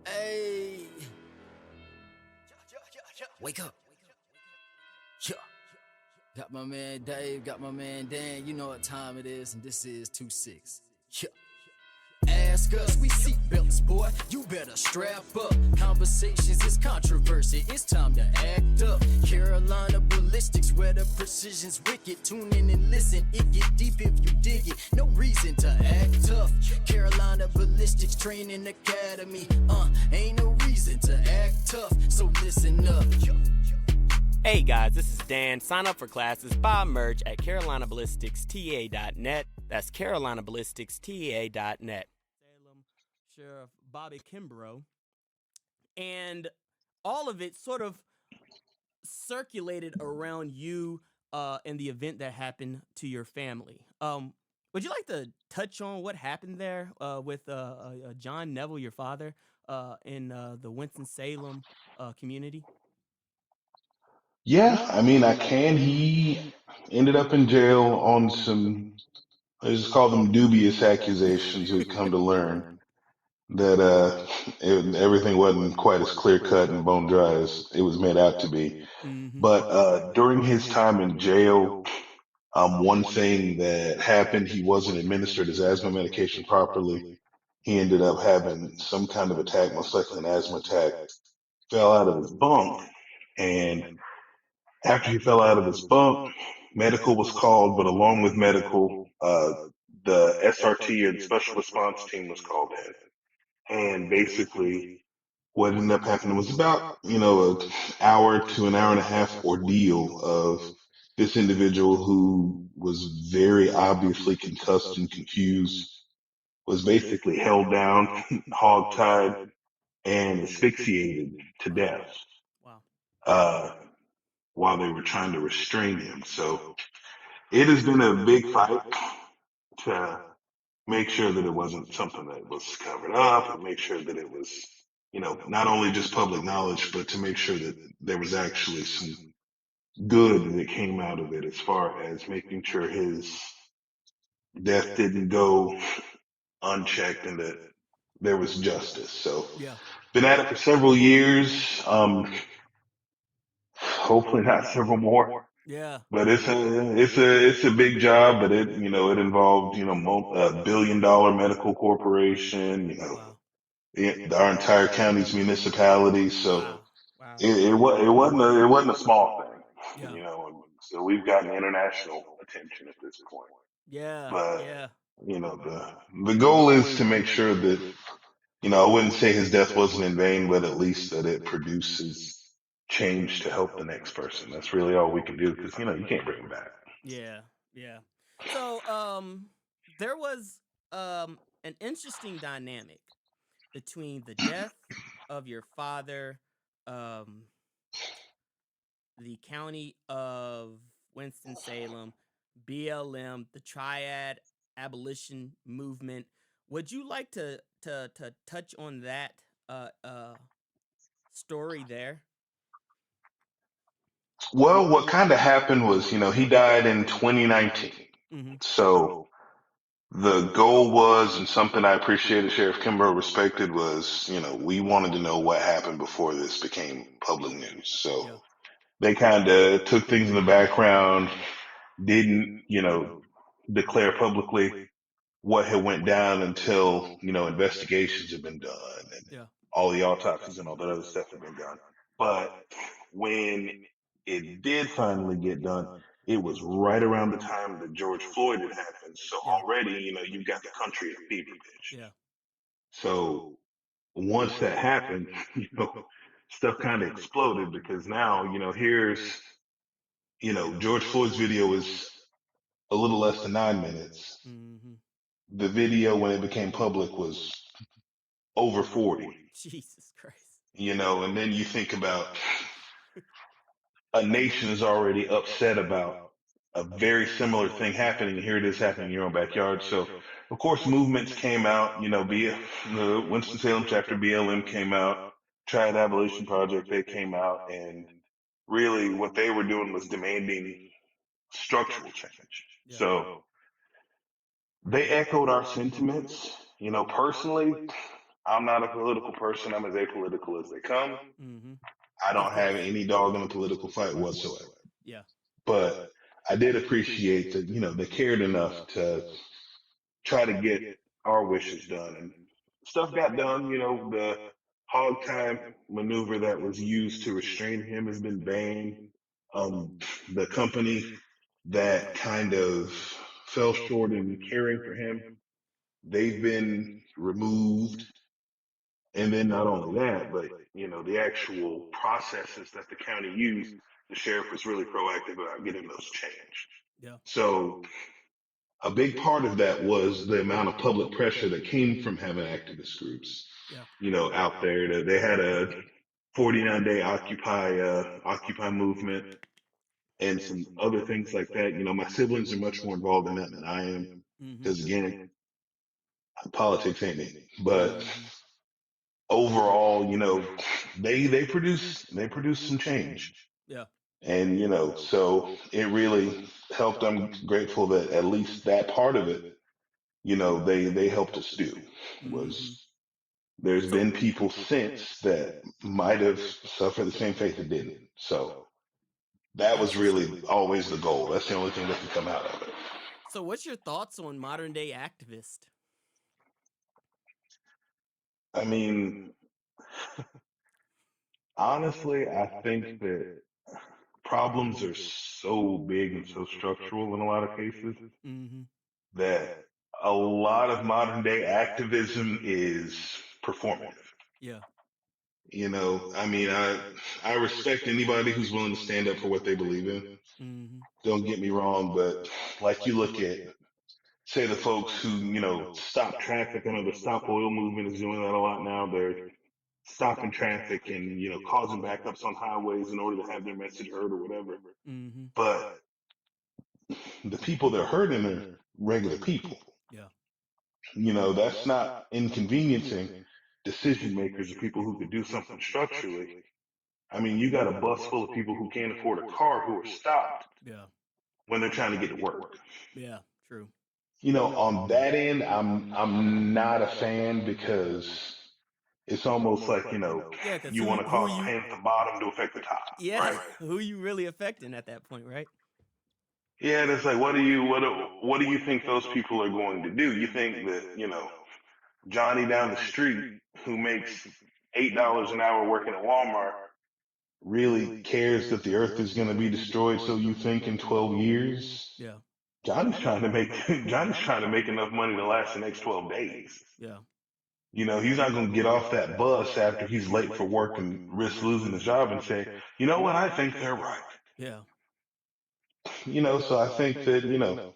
Hey, wake up. Yeah. Got my man Dave, got my man Dan. You know what time it is, and this is 2-6. Yeah. Ask us, we seatbelts, boy. You better strap up. Conversations is controversy. It's time to act up. Carolina Ballistics, where the precision's wicked. Tune in and listen. It get deep if you dig it. No reason to act tough. Carolina Ballistics Training Academy. Ain't no reason to act tough. So listen up. Hey guys, this is Dan. Sign up for classes, buy merch at carolinaballisticsta.net. That's carolinaballisticsta.net. Salem Sheriff Bobby Kimbrough. And all of it sort of circulated around you and the event that happened to your family. Would you like to touch on what happened there with John Neville, your father, in the Winston-Salem community? Yeah, I mean, I can. He ended up in jail on some, I just call them dubious accusations. We've come to learn that everything wasn't quite as clear cut and bone dry as it was made out to be. Mm-hmm. But during his time in jail, one thing that happened, he wasn't administered his asthma medication properly. He ended up having some kind of attack, most likely an asthma attack, fell out of his bunk, and after he fell out of his bunk, medical was called, but along with medical, the SRT or the special response team was called in. And basically, what ended up happening was about, an hour to an hour and a half ordeal of this individual who was very obviously concussed and confused, was basically held down, hogtied, and asphyxiated to death. Wow. Uh, while they were trying to restrain him. So it has been a big fight to make sure that it wasn't something that was covered up and make sure that it was, not only just public knowledge, but to make sure that there was actually some good that came out of it as far as making sure his death didn't go unchecked and that there was justice. So Yeah. been at it for several years. Hopefully not several more. Yeah. But it's a big job, but it involved $1 billion medical corporation, Wow. our entire county's municipality. So Wow. Wow. it wasn't a small thing, Yeah. and so we've gotten international attention at this point. Yeah. But Yeah. the goal is to make sure that I wouldn't say his death wasn't in vain, but at least that it produces change to help the next person. That's really all we can do because you can't bring him back. Yeah. Yeah. So, there was an interesting dynamic between the death of your father, um, the county of Winston-Salem, BLM, the Triad Abolition Movement. Would you like to touch on that story there? Well, what kind of happened was, he died in 2019. Mm-hmm. So the goal was, and something I appreciated Sheriff Kimbrough respected was, we wanted to know what happened before this became public news. So Yeah. they kind of took things in the background, didn't, declare publicly what had went down until, investigations had been done and Yeah. all the autopsies and all that other stuff had been done. But when it did finally get done, it was right around the time that George Floyd had happened. So Yeah. already, you've got the country at fever pitch. Yeah. So once that happened, stuff kind of exploded because now, here's, George Floyd's video is a little less than 9 minutes. Mm-hmm. The video, when it became public, was over 40, Jesus Christ. and then you think about a nation is already upset about a very similar thing happening. Here it is happening in your own backyard. So, of course, movements came out. The Winston-Salem chapter BLM came out. Triad Abolition Project, they came out, and really what they were doing was demanding structural change. Yeah. So they echoed our sentiments. Personally, I'm not a political person. I'm as apolitical as they come. Mm-hmm. I Of don't have course. any dog in the political fight whatsoever. Yeah. But I did appreciate that, they cared enough to try to get our wishes done. And stuff got done. The hog tie maneuver that was used to restrain him has been banned. The company that kind of fell short in caring for him, they've been removed. And then not only that, but the actual processes that the county used, the sheriff was really proactive about getting those changed. Yeah. So a big part of that was the amount of public pressure that came from having activist groups, Yeah. out there. They had a 49-day Occupy movement and some other things like that. My siblings are much more involved in that than I am Mm-hmm. because again, politics ain't me. But Mm-hmm. overall, they produce some change. Yeah. And so it really helped. I'm grateful that at least that part of it, they helped us do. Mm-hmm. Was there's So been people since that might have suffered the same fate that didn't. So that was really interesting. always the goal. That's the only thing that can come out of it. So what's your thoughts on modern day activist? I mean, honestly, I think that problems are so big and so structural in a lot of cases Mm-hmm. that a lot of modern day activism is performative. Yeah. I mean, I respect anybody who's willing to stand up for what they believe in. Mm-hmm. Don't get me wrong, but like you look at, say, the folks who stop traffic. I know the Stop Oil movement is doing that a lot now. They're stopping traffic and causing backups on highways in order to have their message heard or whatever. Mm-hmm. But the people they're hurting are regular people. Yeah. That's not inconveniencing decision makers or people who could do something structurally. I mean, you got a bus full of people who can't afford a car who are stopped Yeah. when they're trying to get to work. Yeah. True. On that end, I'm not a fan because it's almost like, Yeah, because you want to who cause you pain at the bottom to affect the top, yeah right? who you really affecting at that point, right? Yeah, and it's like, what do you think those people are going to do? You think that, Johnny down the street who makes $8 an hour working at Walmart really cares that the earth is going to be destroyed, so you think in 12 years? Yeah. Johnny's trying to make Johnny's trying to make enough money to last the next 12 days. Yeah. He's not going to get off that bus after he's late for work and risk losing his job and say, you know what, I think they're right. Yeah. So I think that,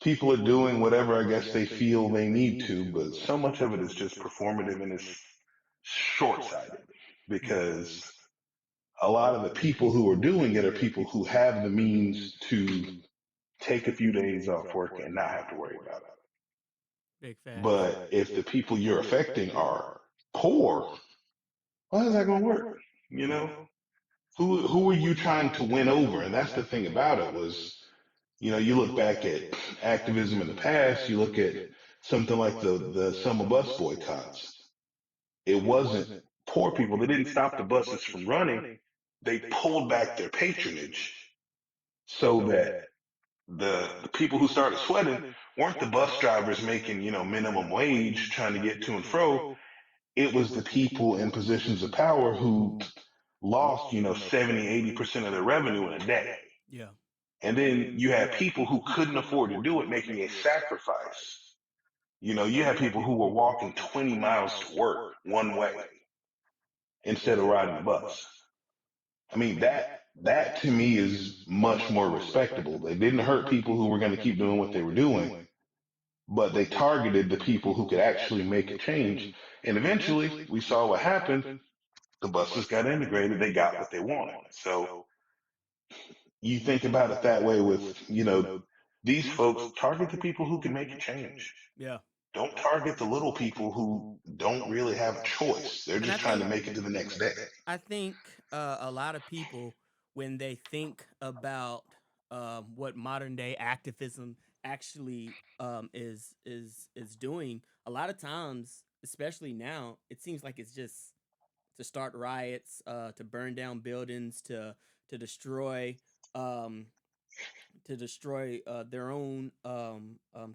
people are doing whatever I guess they feel they need to, but so much of it is just performative and it's short sighted because a lot of the people who are doing it are people who have the means to take a few days off work and not have to worry about it. Big facts. But if the people you're affecting are poor, how is that going to work? You Yeah. know, who are you trying to win over? And that's the thing about it was, you look back at activism in the past, you look at something like the summer bus boycotts. It wasn't poor people. They didn't stop the buses from running. They pulled back their patronage so that the people who started sweating weren't the bus drivers making, minimum wage trying to get to and fro. It was the people in positions of power who lost, 70, 80% of their revenue in a day. Yeah. And then you had people who couldn't afford to do it making a sacrifice. You had people who were walking 20 miles to work one way instead of riding the bus. I mean, that to me is much more respectable. They didn't hurt people who were going to keep doing what they were doing, but they targeted the people who could actually make a change. And eventually, we saw what happened. The buses got integrated. They got what they wanted. So you think about it that way with, these folks target the people who can make a change. Yeah. Don't target the little people who don't really have a choice. They're And I just trying to think make it to the next day. a lot of people, when they think about what modern day activism actually is doing, a lot of times especially now, it seems like it's just to start riots, to burn down buildings, to destroy um, their own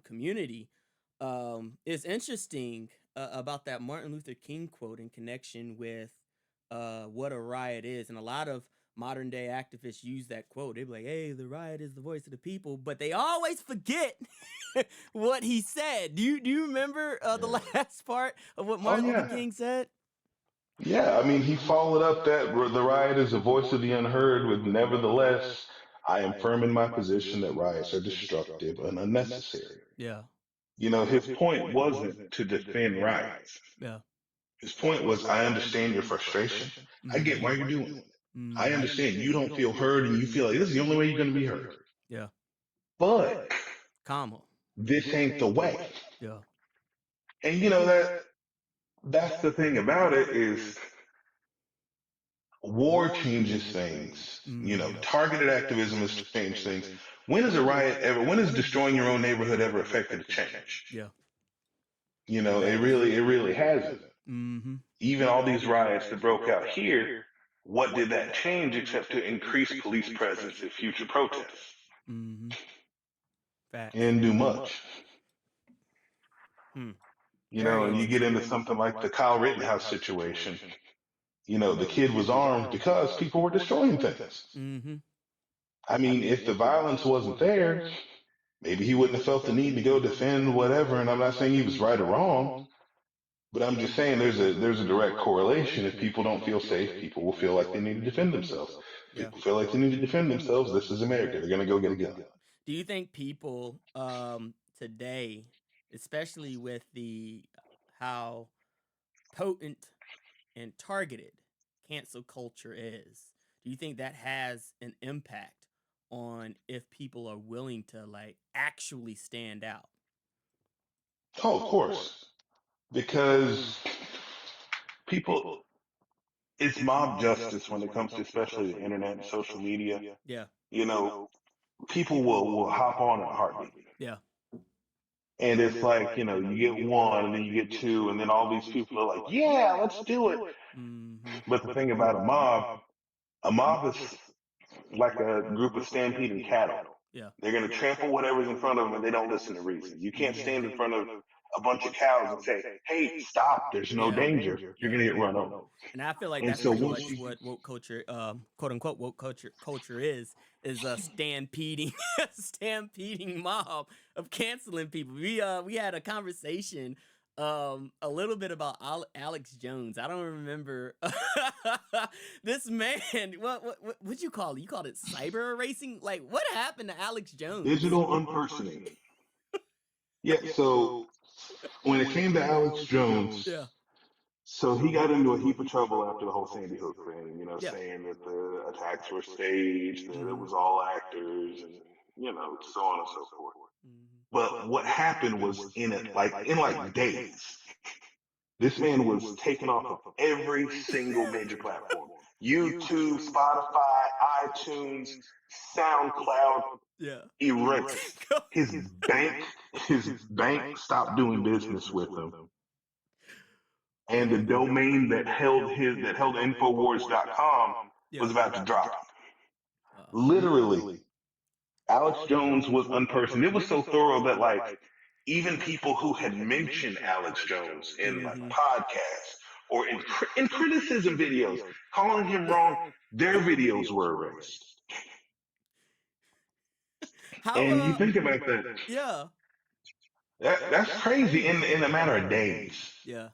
community. It's interesting about that Martin Luther King quote in connection with what a riot is, and a lot of modern day activists use that quote. They be like, "Hey, the riot is the voice of the people," but they always forget what he said. Do you remember the Yeah. last part of what Oh Martin Luther yeah. King said? Yeah, I mean, he followed up that the riot is the voice of the unheard with nevertheless, I am firm in my position that riots are destructive and unnecessary. Yeah, His point wasn't to defend riots. yeah. His point was, I understand your frustration. I get why you're doing it. I Mm-hmm. understand you don't feel heard and you feel like this is the only way you're going to be heard. Yeah. But Comma. this ain't the way. Yeah. And that's the thing about it is war changes things. Mm-hmm. Targeted activism has changed things. When has a riot ever, when has destroying your own neighborhood ever affected a change? Yeah. It really hasn't. Mm-hmm. Even all these riots that broke out here, what did that change except to increase police presence at future protests? Mm-hmm. It Facts. didn't do much. Hmm. Very And you get into interesting. something like the Kyle Rittenhouse situation. The kid was armed because people were destroying things. Mm-hmm. I mean, if the violence wasn't there, maybe he wouldn't have felt the need to go defend whatever. And I'm not saying he was right or wrong, but I'm just saying there's a direct correlation. If people don't feel safe, people will feel like they need to defend themselves. Yeah. People feel like they need to defend themselves. This is America. They're gonna go get a gun. Do you think people today, especially with the how potent and targeted cancel culture is, do you think that has an impact on if people are willing to like actually stand out? Oh, of course, because people, it's mob justice when it comes to especially the internet and social media. Yeah. You know, people will hop on in a heartbeat. Yeah. And it's like, you get one and then you get two, and then all these people are like, yeah, let's do it. Mm-hmm. But the thing about a mob is like a group of stampeding cattle. Yeah. They're going to trample whatever's in front of them and they don't listen to reason. You can't stand in front of a bunch of cows and say, hey, stop, there's no Yeah. danger. You're Yeah. going to get run over. And I feel like And that's so pretty once much what woke culture, quote unquote woke culture is a stampeding, stampeding mob of canceling people. We had a conversation, a little bit about Alex Jones. I don't remember this man. What'd you call it? You called it cyber erasing? Like, what happened to Alex Jones? digital unpersoning. Yeah, so when it came to Alex Jones, Yeah. so he got into a heap of trouble after the whole Sandy Hook thing, Yeah. saying that the attacks were staged, that it Mhm. was all actors, and so on and so forth. Mhm. But what happened was in like days, this man was taken off of every single major platform: YouTube, Spotify, iTunes, SoundCloud, Yeah. erased. His bank, his bank stopped doing business with him. And the domain that held Infowars.com Yeah. was about to drop. Wow. Literally, Alex Jones was unpersoned. It was so thorough that like even people who had mentioned Alex Jones in like Mhm. podcasts or in criticism videos, calling him wrong, their videos were erased. How And you think about that. yeah. That's crazy in a matter of days. Yeah.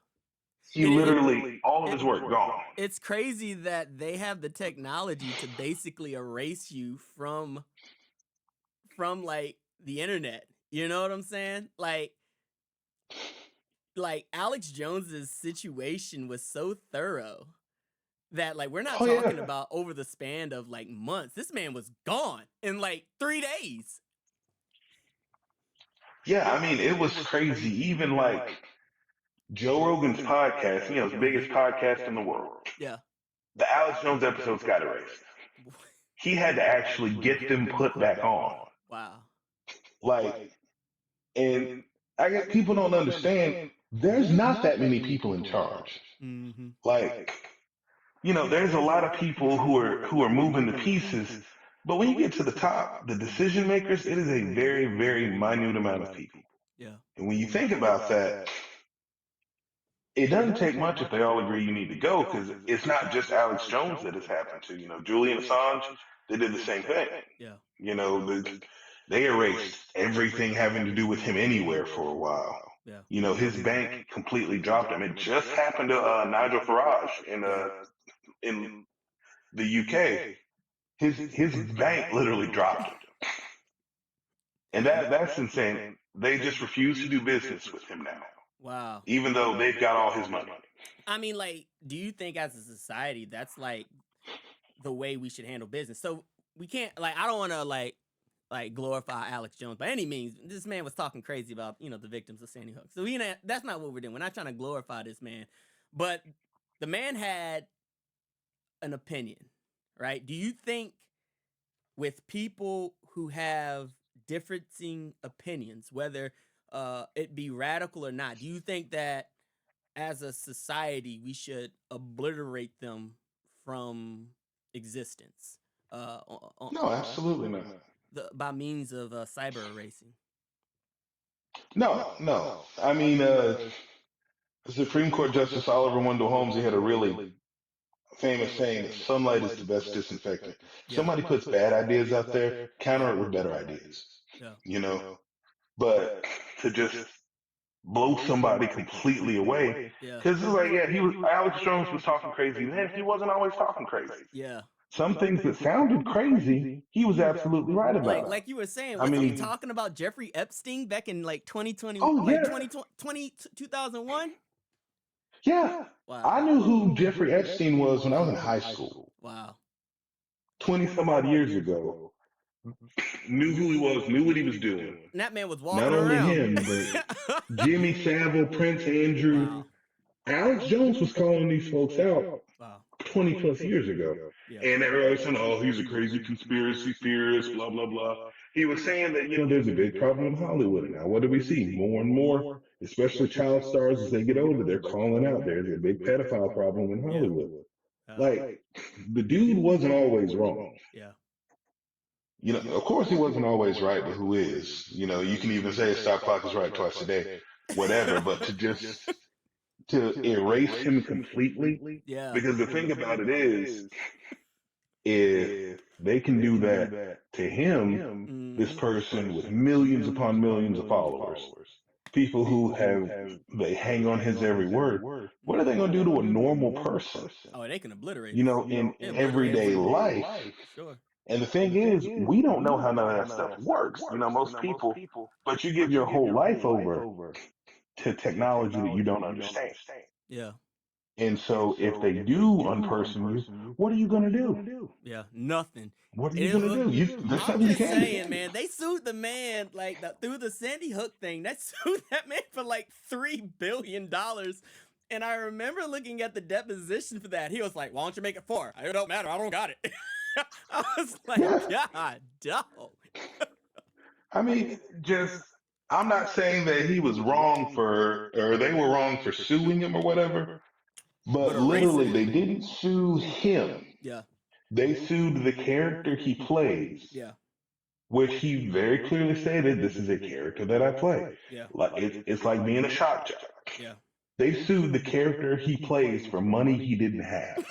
He literally, all of his work gone. It's crazy that they have the technology to basically erase you from like the internet. You know what I'm saying? Like Alex Jones's situation was so thorough that like we're not Oh, talking yeah. about over the span of like months. This man was gone in like 3 days. Yeah, I mean, it was crazy. Even like Joe Rogan's podcast, the biggest podcast in the world. Yeah. The Alex Jones episodes got erased. He had to actually get them put back on. Wow. Like, and I guess people don't understand. there's not that many people in charge. Mm-hmm. Like, there's a lot of people who are moving the pieces, but when you get to the top, the decision makers, it is a very, very minute amount of people. Yeah. And when you think about that, it doesn't take much if they all agree you need to go, because it's not just Alex Jones that has happened to. Julian Assange, they did the same thing. Yeah. They erased everything having to do with him anywhere for a while. Yeah. His bank completely dropped him. It just happened to Nigel Farage in the UK. His bank literally dropped him, and that's insane. They just refuse to do business with him now. Wow. Even though they've got all his money. I mean, like, do you think as a society that's like the way we should handle business? So we can't, like, I don't want to like glorify Alex Jones by any means. This man was talking crazy about the victims of Sandy Hook. So that's not what we're doing. We're not trying to glorify this man, but the man had an opinion, right? Do you think with people who have differing opinions, whether it be radical or not, do you think that as a society we should obliterate them from existence? No, absolutely not. By means of cyber erasing. No. I mean, Supreme Court Justice Oliver Wendell Holmes, he had a really famous saying that sunlight is the best disinfectant. Yeah. Somebody puts bad ideas out there, counter it with better ideas. Yeah. But to just blow somebody completely away, Yeah. because it's like, yeah, Alex Jones was talking crazy then. He wasn't always talking crazy. Yeah. Some things that sounded crazy, he was absolutely right about. Like you were saying, wasn't he talking about Jeffrey Epstein back in like 2020, Oh, yeah. 2001? Yeah. Wow. I knew who Jeffrey Epstein was when I was in high school. Wow. 20 some odd years ago. Knew who he was, knew what he was doing. And that man was walking Not only around. him, but Jimmy Savile, Prince Andrew. Wow. Alex Jones was calling these folks out Wow. 20 plus years ago. Yeah. And everybody's saying, oh, he's a crazy conspiracy theorist, blah, blah, blah. He was saying that, there's a big problem in Hollywood now. What do we see? More and more, especially child stars as they get older, they're calling out there's a big pedophile problem in Hollywood. Like, the dude wasn't always wrong. Yeah. Of course he wasn't always right, but who is? You can even say a stock clock is right twice a day, whatever, but to erase him completely. Yeah. Because the thing about it is, if they can do that to him, this person with millions upon millions of followers, people who they hang on his every word, what are they going to do to a normal person? Oh, they can obliterate. In everyday life. Sure. And the thing is, we don't know how none of that stuff works. Most people, but you give your whole life over to technology that you don't understand. Yeah. And so if they do unperson you, what are you going to do? Yeah, nothing. What are you going to do? There's I'm something just you can't saying, man, they sued the man through the Sandy Hook thing. They sued that man for like $3 billion. And I remember looking at the deposition for that. He was like, why don't you make it 4? It don't matter. I don't got it. I was like, God, dog. I mean, I'm not saying that he was wrong or they were wrong for suing him or whatever, but literally they didn't sue him. Yeah. They sued the character he plays. Yeah. Which he very clearly stated, this is a character that I play. Yeah. Like it's like being a shot jock. Yeah. They sued the character he plays for money he didn't have.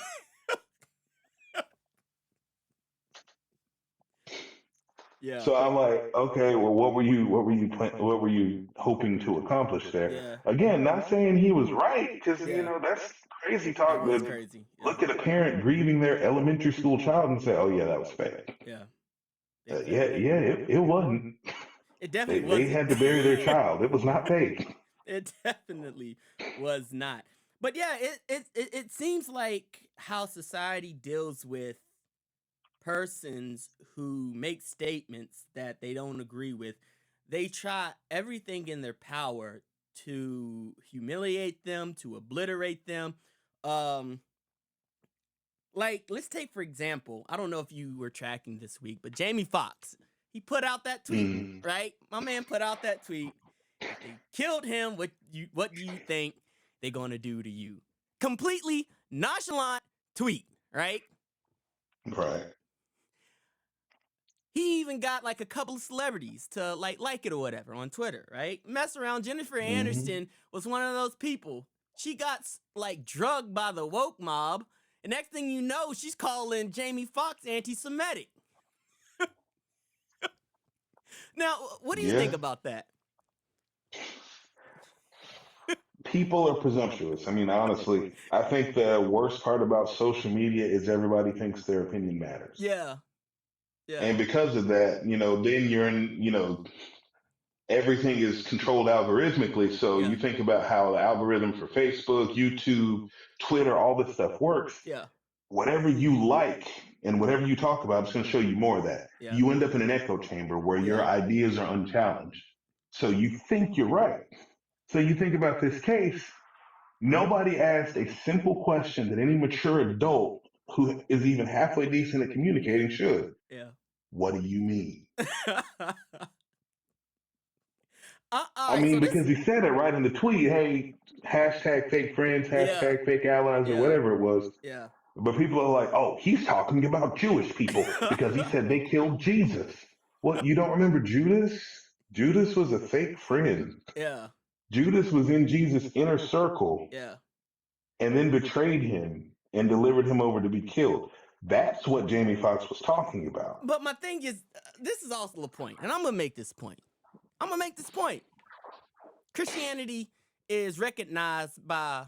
Yeah. So I'm like, okay, well, what were you hoping to accomplish there? Yeah. Again, not saying he was right, because that's crazy talk. That was crazy. Yeah. Look at a parent grieving their elementary school child and say, oh yeah, that was fake. Yeah. It wasn't. It definitely They wasn't. had to bury their child. It was not fake. It definitely was not. But yeah, it seems like how society deals with persons who make statements that they don't agree with. They try everything in their power to humiliate them, to obliterate them. Like, let's take, for example, I don't know if you were tracking this week, but Jamie Foxx, he put out that tweet, right? My man put out that tweet, If they killed him, what do you think they're gonna do to you? Completely nonchalant tweet, right? Right. He even got like a couple of celebrities to like it or whatever on Twitter, right? Mess around. Jennifer Mm-hmm. Aniston was one of those people. She got like drugged by the woke mob, and next thing you know, she's calling Jamie Foxx anti-Semitic. Now, what do you think Yeah. about that? People are presumptuous. I mean, honestly, I think the worst part about social media is everybody thinks their opinion matters. Yeah, yeah, And because of that, then you're in, everything is controlled algorithmically. So yeah, you think about how the algorithm for Facebook, YouTube, Twitter, all this stuff works. yeah, Whatever you like and whatever you talk about, it's going to show you more of that. yeah, You end up in an echo chamber where your yeah, ideas are unchallenged. So you think you're right. So you think about this case. Nobody asked a simple question that any mature adult who is even halfway decent at communicating should. yeah. What do you mean? All I right, so mean, this, because he said it right in the tweet, hey, hashtag fake friends, yeah, hashtag fake allies, or yeah, whatever it was. yeah. But people are like, oh, he's talking about Jewish people because he said they killed Jesus. What, you don't remember Judas? Judas was a fake friend. Yeah, Judas was in Jesus' inner circle yeah. and then betrayed him and delivered him over to be killed. That's what Jamie Foxx was talking about. But my thing is, this is also the point, and I'm gonna make this point. Christianity is recognized by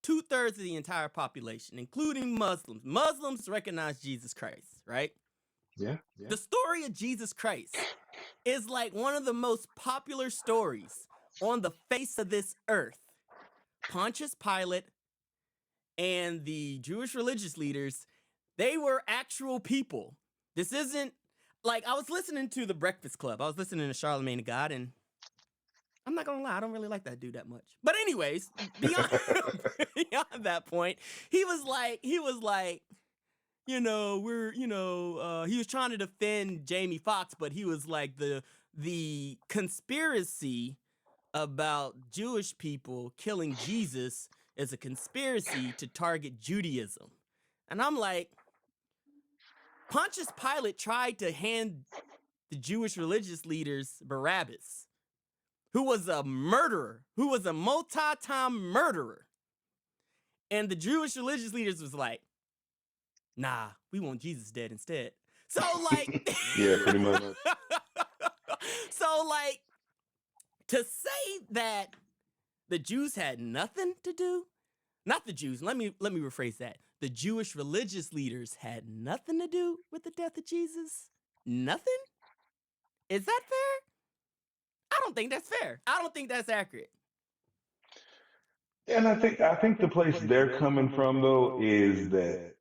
2/3 of the entire population, including Muslims. Muslims recognize Jesus Christ, right? Yeah. The story of Jesus Christ is like one of the most popular stories on the face of this earth. Pontius Pilate and the Jewish religious leaders, they were actual people. This isn't like, I was listening to The Breakfast Club. I was listening to Charlemagne the God, and I'm not gonna lie, I don't really like that dude that much. But anyways, beyond beyond that point, he was like, he was trying to defend Jamie Foxx, but he was like the conspiracy about Jewish people killing Jesus is a conspiracy to target Judaism. And I'm like, Pontius Pilate tried to hand the Jewish religious leaders Barabbas, who was a murderer, who was a multi-time murderer. And the Jewish religious leaders was like, nah, we want Jesus dead instead. So like, Yeah, pretty much. So like, to say that the Jews had nothing to do, not the Jews, let me rephrase that. The Jewish religious leaders had nothing to do with the death of Jesus? Nothing? Is that fair? I don't think that's fair. I don't think that's accurate. And I think the place they're coming from though is that,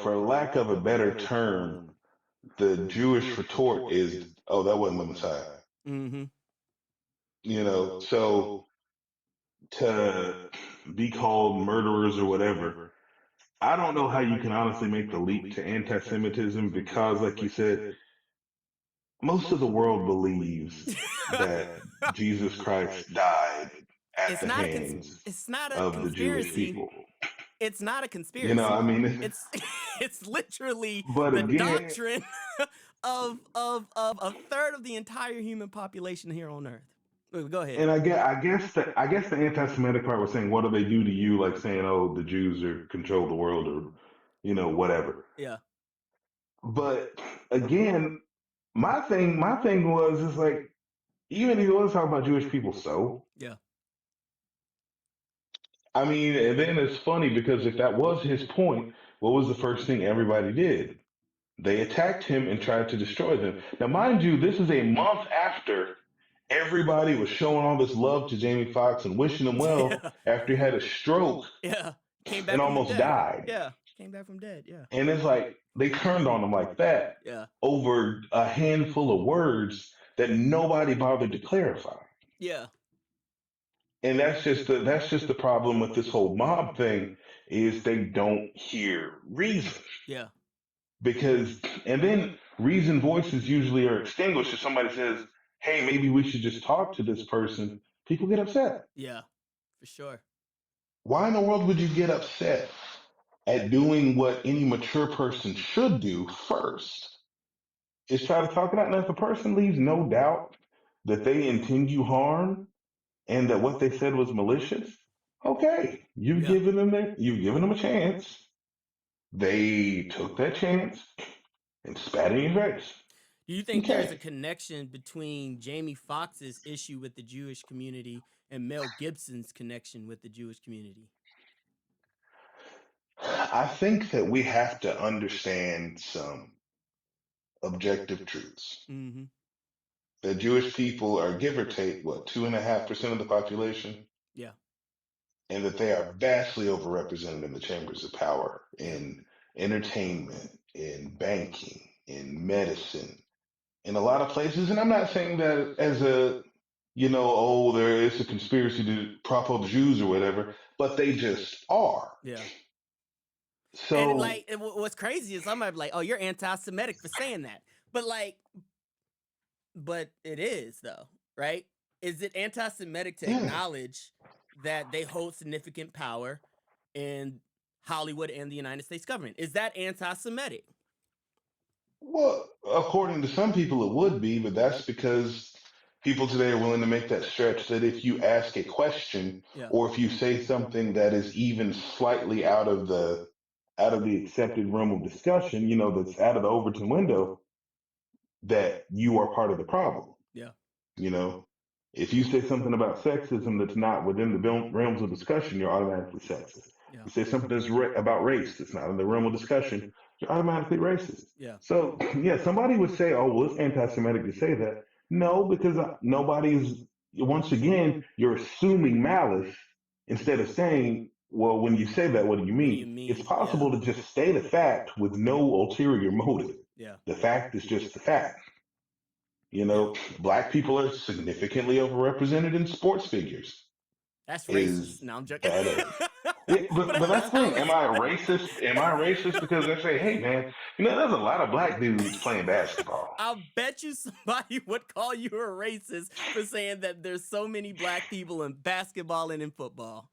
for lack of a better term, the Jewish retort is, oh, that wasn't the Messiah. Mm-hmm. So to be called murderers or whatever, I don't know how you can honestly make the leap to anti-Semitism because, like you said, most of the world believes that Jesus Christ died at It's the not a hands it's not a of the Jewish conspiracy. people. It's not a conspiracy. I mean, It's it's literally but the again, doctrine of a third of the entire human population here on Earth. Go ahead. and I guess the anti-Semitic part was saying, what do they do to you? Like saying, oh, the Jews are control the world, or whatever. Yeah. But again, my thing was is like, even if he was talking about Jewish people, so Yeah. I mean, and then it's funny because if that was his point, what was the first thing everybody did? They attacked him and tried to destroy them. Now, mind you, this is a month after everybody was showing all this love to Jamie Foxx and wishing him well Yeah. after he had a stroke Yeah. Came back and from the almost dead. died. Yeah. Came back from dead. Yeah. And it's like they turned on him like that Yeah. over a handful of words that nobody bothered to clarify. Yeah. And that's just the problem with this whole mob thing is they don't hear reason. Yeah. And then reason voices usually are extinguished if somebody says, hey, maybe we should just talk to this person, people get upset. Yeah, for sure. Why in the world would you get upset at doing what any mature person should do first? Is try to talk it out. And if the person leaves no doubt that they intend you harm and that what they said was malicious, okay, Yeah. you've given them a chance. They took that chance and spat in your face. Do you think there's a Okay. connection between Jamie Foxx's issue with the Jewish community and Mel Gibson's connection with the Jewish community? I think that we have to understand some objective truths. Mm-hmm. That Jewish people are, give or take, what, 2.5% of the population? Yeah. And that they are vastly overrepresented in the chambers of power, Yeah. in entertainment, in banking, in medicine, in a lot of places. And I'm not saying that as a, oh, there is a conspiracy to prop up Jews or whatever, but they just are. Yeah. And So, like, what's crazy is somebody be like, "Oh, you're anti-Semitic for saying that," but like, but it is though, right? Is it anti-Semitic to yeah. acknowledge that they hold significant power in Hollywood and the United States government? Is that anti-Semitic? Well, according to some people, it would be, but that's because people today are willing to make that stretch that if you ask a question Yeah. or if you say something that is even slightly out of the accepted realm of discussion, that's out of the Overton window, that you are part of the problem. Yeah. You know, if you say something about sexism that's not within the realms of discussion, you're automatically sexist. Yeah. You say something that's about race that's not in the realm of discussion, you're automatically racist. Yeah. So, yeah, somebody would say, oh, well, it's anti Semitic to say that. No, because nobody's, once again, you're assuming malice instead of saying, well, when you say that, what do you What do you mean? It's mean? possible to just state a fact with no ulterior motive. Yeah. The fact is just the fact. Yeah. Black people are significantly overrepresented in sports figures. That's racist. Is No, I'm joking. that a yeah, but that's the thing. Am I racist? Am I racist because I say, hey man, there's a lot of black dudes playing basketball. I'll bet you somebody would call you a racist for saying that there's so many black people in basketball and in football.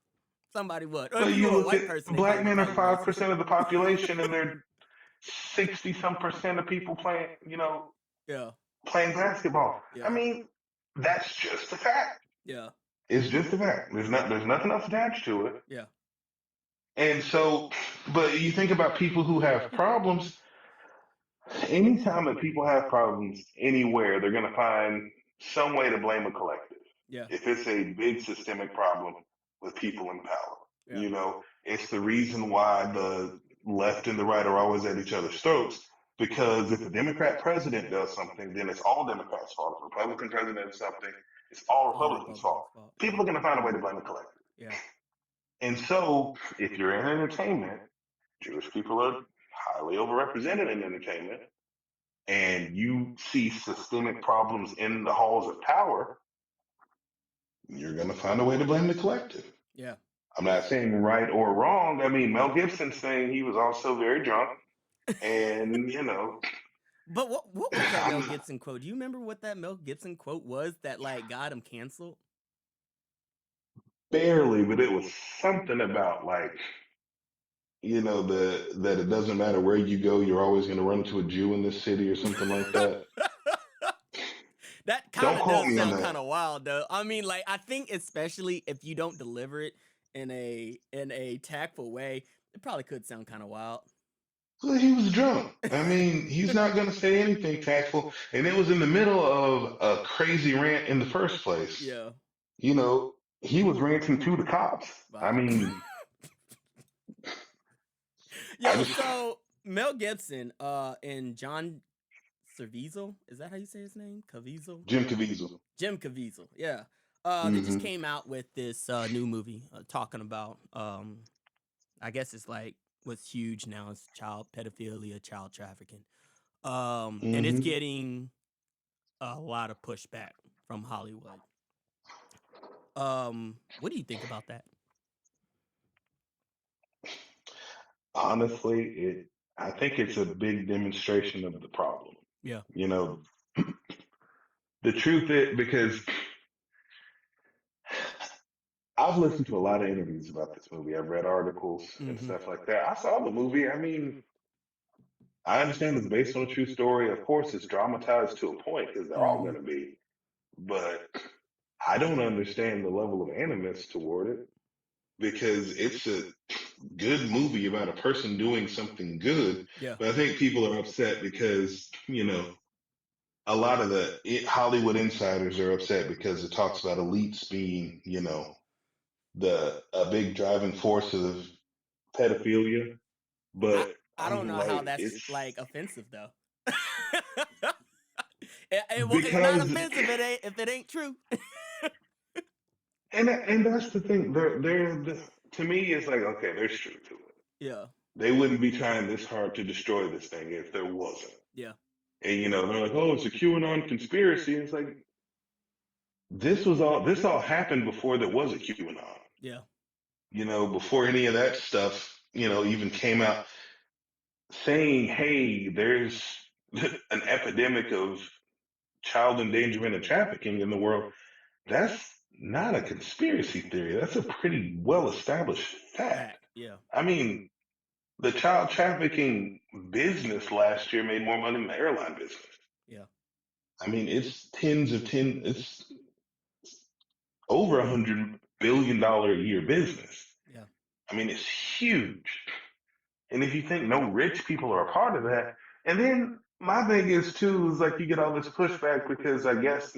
Somebody would. Or But if you you were a look white at person, they'd black probably men are call you racist. 5% of the population, and they're 60-some% of people playing, Yeah. playing basketball. Yeah. I mean, that's just a fact. Yeah. It's just a fact. There's nothing else attached to it. Yeah. And so, but you think about people who have problems. Anytime that people have problems anywhere, they're going to find some way to blame a collective. Yeah. If it's a big systemic problem with people in power, Yeah. it's the reason why the left and the right are always at each other's throats. Because if a Democrat president does something, then it's all Democrats' fault. If a Republican president does something, it's all All Republicans' Republicans' fault. fault. People are going to find a way to blame the collective. Yeah. And so, if you're in entertainment, Jewish people are highly overrepresented in entertainment, and you see systemic problems in the halls of power, you're going to find a way to blame the collective. Yeah. I'm not saying right or wrong. I mean, Mel Gibson saying he was also very drunk, and But what was that Mel Gibson quote? Do you remember what that Mel Gibson quote was that like got him canceled? barely, but it was something about like that it doesn't matter where you go, you're always going to run into a Jew in this city or something like that. That kind Don't of quote does me on sound that. kind of wild, though. I mean, like, I think especially if you don't deliver it in a tactful way, it probably could sound kind of wild. Well, he was drunk. I mean, he's not going to say anything tactful, and it was in the middle of a crazy rant in the first place. Yeah. He was ranting to the cops. Wow. I mean, Yo, so Mel Gibson and John Caviezel, is that how you say his name? Caviezel? Jim Caviezel. Jim Caviezel, yeah. They just came out with this new movie talking about, I guess it's like what's huge now is child pedophilia, child trafficking. And it's getting a lot of pushback from Hollywood. What do you think about that? Honestly, I think it's a big demonstration of the problem. Yeah. the truth is, because I've listened to a lot of interviews about this movie. I've read articles and Mm-hmm. stuff like that. I saw the movie. I mean, I understand it's based on a true story. Of course, it's dramatized to a point because they're all Mm-hmm. going to be. But I don't understand the level of animus toward it because it's a good movie about a person doing something good. Yeah. But I think people are upset because, a lot of the Hollywood insiders are upset because it talks about elites being, the a big driving force of pedophilia. I But I don't I'm know how like, that's it's like offensive though. It's not because, offensive if it ain't true. and that's the thing. To me, it's like, okay, there's truth to it. Yeah. They wouldn't be trying this hard to destroy this thing if there wasn't. Yeah. And they're like, oh, it's a QAnon conspiracy. And it's like, this all happened before there was a QAnon. Yeah. Before any of that stuff, even came out saying, hey, there's an epidemic of child endangerment and trafficking in the world. That's not a conspiracy theory. That's a pretty well established Fact. fact. Yeah. I mean, the child trafficking business last year made more money than the airline business. Yeah. I mean, it's over $100 billion a year business. Yeah. I mean, it's huge. And if you think no rich people are a part of that, and then my thing is too, is like you get all this pushback because I guess,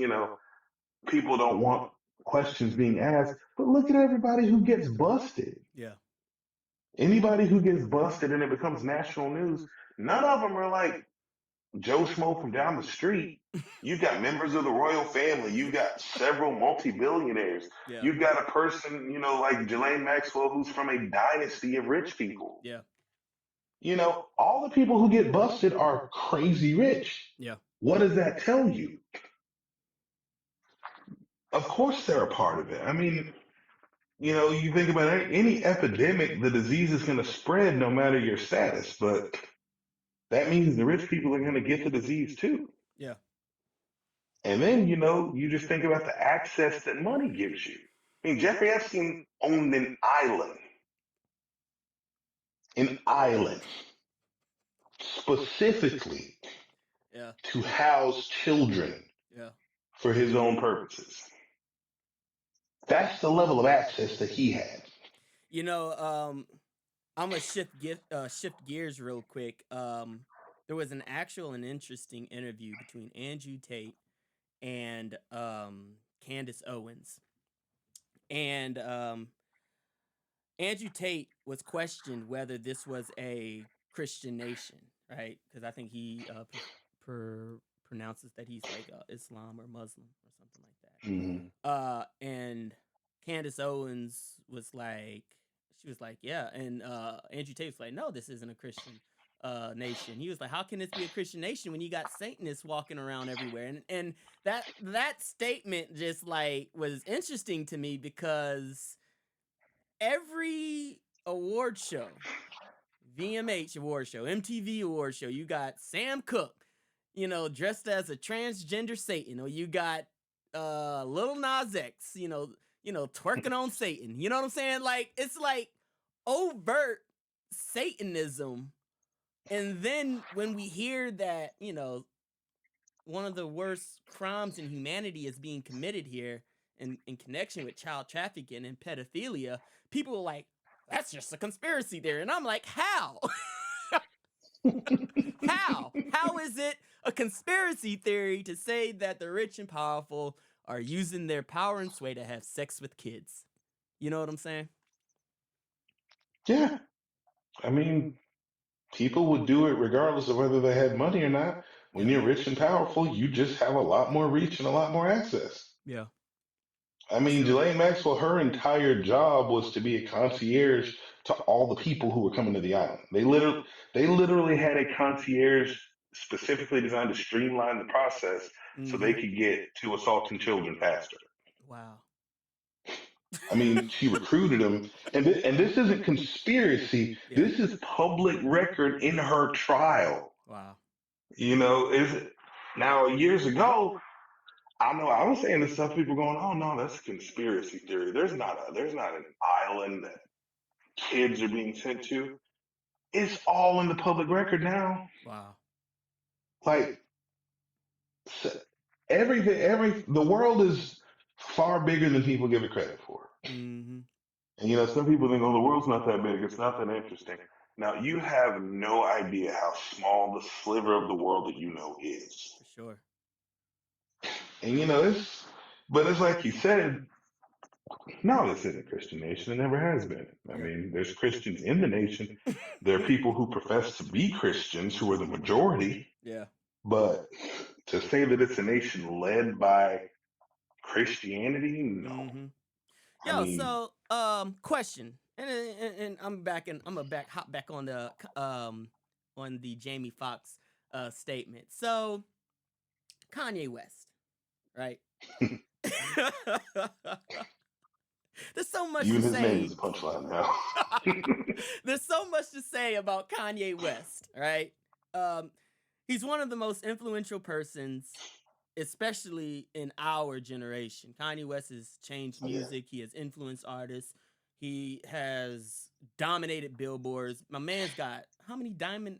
people don't want questions being asked. But look at everybody who gets busted. Yeah. Anybody who gets busted and it becomes national news, none of them are like Joe Schmo from down the street. You've got members of the royal family. You've got several multi-billionaires. Yeah. You've got a person, like Ghislaine Maxwell, who's from a dynasty of rich people. Yeah. All the people who get busted are crazy rich. Yeah. What does that tell you? Of course they're a part of it. I mean, you think about any epidemic, the disease is going to spread no matter your status, but that means the rich people are going to get the disease too. Yeah. And then, you just think about the access that money gives you. I mean, Jeffrey Epstein owned an island specifically Yeah. to house children Yeah. for his own purposes. That's the level of access that he had. I'm gonna shift gears real quick. There was an interesting interview between Andrew Tate and Candace Owens, and Andrew Tate was questioned whether this was a Christian nation, right? Because I think he pronounces that he's like Islam or Muslim or something like that. Mm-hmm. And Candace Owens was like, yeah, and Andrew Tate was like, no, this isn't a Christian nation. He was like, how can this be a Christian nation when you got Satanists walking around everywhere? And that statement just like was interesting to me because every award show, VMH award show, MTV award show, you got Sam Cooke, dressed as a transgender Satan, or you got Lil Nas X, twerking on Satan. You know what I'm saying? Like, it's like overt Satanism. And then when we hear that, one of the worst crimes in humanity is being committed here in connection with child trafficking and pedophilia, people are like, that's just a conspiracy theory. And I'm like, how? How is it a conspiracy theory to say that the rich and powerful are using their power and sway to have sex with kids? You know what I'm saying? Yeah. I mean, people would do it regardless of whether they had money or not. When you're rich and powerful, you just have a lot more reach and a lot more access. Yeah. I mean, Sure. Ghislaine Maxwell, her entire job was to be a concierge to all the people who were coming to the island. They literally had a concierge specifically designed to streamline the process so they could get to assaulting children faster. Wow. I mean, she recruited them, and this isn't conspiracy. Yeah. This is public record in her trial. Wow. Now years ago, I know I was saying to some people going, "Oh no, that's a conspiracy theory." There's not an island that kids are being sent to. It's all in the public record now. Wow. Like s- the world is far bigger than people give it credit for. Mm-hmm. And some people think, "Oh, the world's not that big. It's not that interesting." Now you have no idea how small the sliver of the world that you know is. For sure. And but it's like you said, no, this isn't a Christian nation. It never has been. I Yep. mean, there's Christians in the nation. There are people who profess to be Christians who are the majority. Yeah. But to say that it's a nation led by Christianity, no. Mm-hmm. I Yo, mean, so question, and I'm back, and I'm gonna hop back on the Jamie Foxx statement. So Kanye West, right? There's so much to even his name say. is a punchline now. There's so much to say about Kanye West, right? Um, he's one of the most influential persons, especially in our generation. Kanye West has changed Yeah. music. He has influenced artists. He has dominated billboards. My man's got how many diamond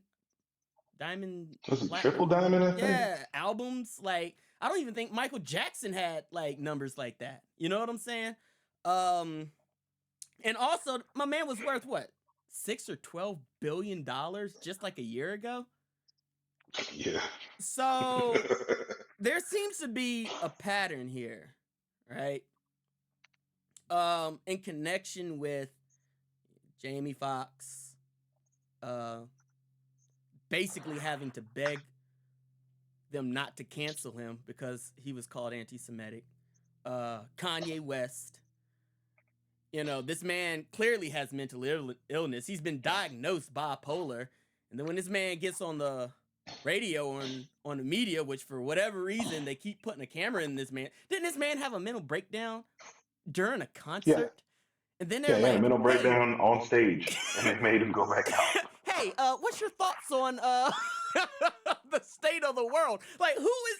Was it triple platinum? diamond, I think? Yeah, albums. Like I don't even think Michael Jackson had like numbers like that. You know what I'm saying? Um, and also my man was worth what, $6 or $12 billion just like a year ago. Yeah. So there seems to be a pattern here, right? In connection with Jamie Foxx, uh, basically having to beg them not to cancel him because he was called anti-Semitic. Kanye West, this man clearly has mental illness. He's been diagnosed bipolar, and then when this man gets on the radio on the media, which for whatever reason they keep putting a camera in this man. Didn't this man have a mental breakdown during a Yeah. concert? And then Yeah, they're he had a like, mental "Hey, breakdown on stage, and they made him go back out. hey, what's your thoughts on the state of the world? Like, who is?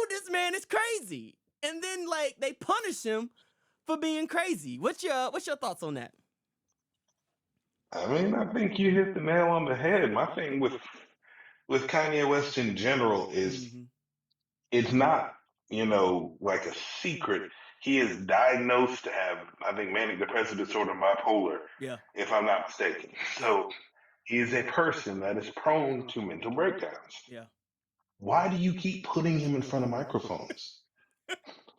This man is crazy." And then like they punish him for being crazy. What's your thoughts on that? I mean, I think you hit the nail on the head. My thing with Kanye West in general is Mm-hmm. it's not, like a secret. He is diagnosed to have, I think, manic depressive disorder and bipolar, Yeah. if I'm not mistaken. Yeah. So he is a person that is prone to mental breakdowns. Yeah. Why do you keep putting him in front of microphones?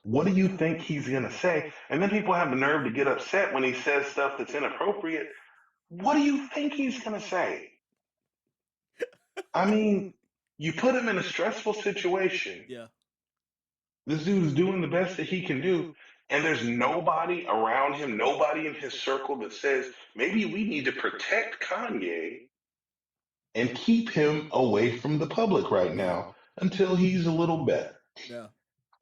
What do you think he's going to say? And then people have the nerve to get upset when he says stuff that's inappropriate. What do you think he's going to say? I mean, you put him in a stressful situation. Yeah. This dude is doing the best that he can do. And there's nobody around him, nobody in his circle that says, maybe we need to protect Kanye and keep him away from the public right now until he's a little better. Yeah.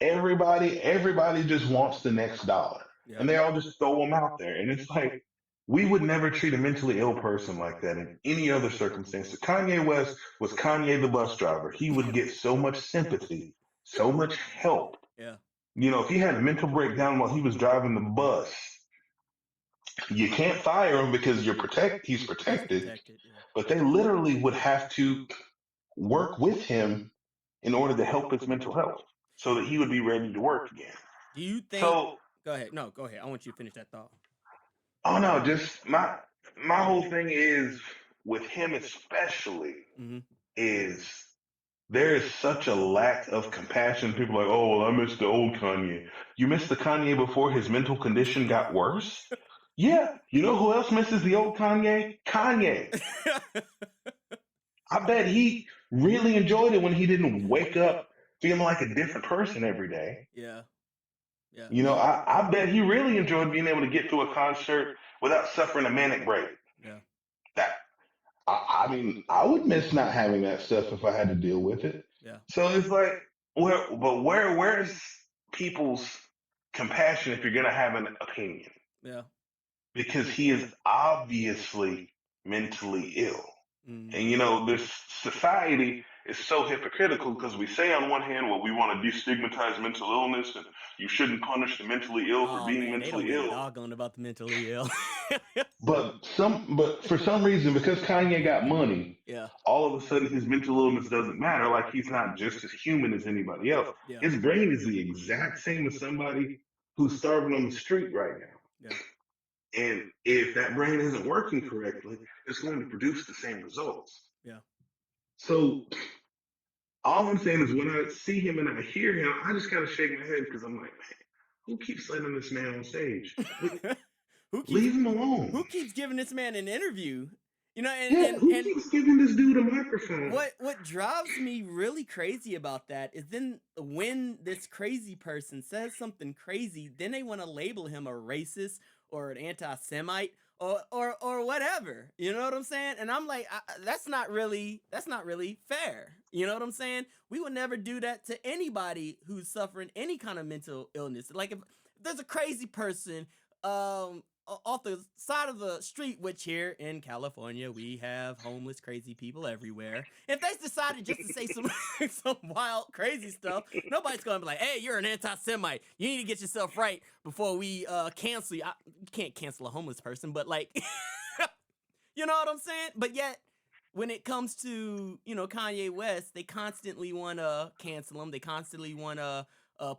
Everybody just wants the next dollar. Yeah. And they all just throw him out there. And it's like, we would never treat a mentally ill person like that in any other circumstance. If Kanye West was Kanye the bus driver, he would get so much sympathy, so much help. Yeah. If he had a mental breakdown while he was driving the bus, you can't fire him because he's protected. Yeah. But they literally would have to work with him in order to help his mental health so that he would be ready to work again. Do you think? So, go ahead. No, go ahead. I want you to finish that thought. oh no, just my whole thing is with him especially Mm-hmm. is there is such a lack of compassion. People are like, oh well, I miss the old Kanye. You missed the Kanye before his mental condition got worse? Yeah. You know who else misses the old Kanye? Kanye. I bet he really enjoyed it when he didn't wake up feeling like a different person every day. Yeah. Yeah. I bet he really enjoyed being able to get to a concert without suffering a manic break. Yeah. That I mean, I would miss not having that stuff if I had to deal with it. Yeah. So it's like, where's people's compassion if you're gonna have an opinion? Yeah. Because he is obviously mentally ill. Mm-hmm. And this society it's so hypocritical because we say on one hand, well, we want to destigmatize mental illness and you shouldn't punish the mentally ill for Oh being man, they don't mentally give a ill. doggone about the mentally ill. But for some reason, because Kanye got money, Yeah, all of a sudden his mental illness doesn't matter. Like he's not just as human as anybody else. yeah, His brain is the exact same as somebody who's starving on the street right now. yeah, And if that brain isn't working correctly, it's going to produce the same results. yeah. So all I'm saying is when I see him and I hear him, I just kind of shake my head because I'm like, man, who keeps letting this man on stage? who keeps Leave him alone. who keeps giving this man an interview? You know, Yeah, who and keeps giving this dude a microphone? what drives me really crazy about that is then when this crazy person says something crazy, then they want to label him a racist or an anti-Semite or whatever. You know what I'm saying? And I'm like, that's not really fair. You know what I'm saying? We would never do that to anybody who's suffering any kind of mental illness. Like if there's a crazy person off the side of the street, which here in California we have homeless crazy people everywhere. If they decided just to say some some wild crazy stuff, nobody's gonna be like, hey, you're an anti-Semite, you need to get yourself right before we cancel you. You can't cancel a homeless person, but like you know what I'm saying? But yet when it comes to, you know, Kanye West, they constantly want to cancel him, they constantly want to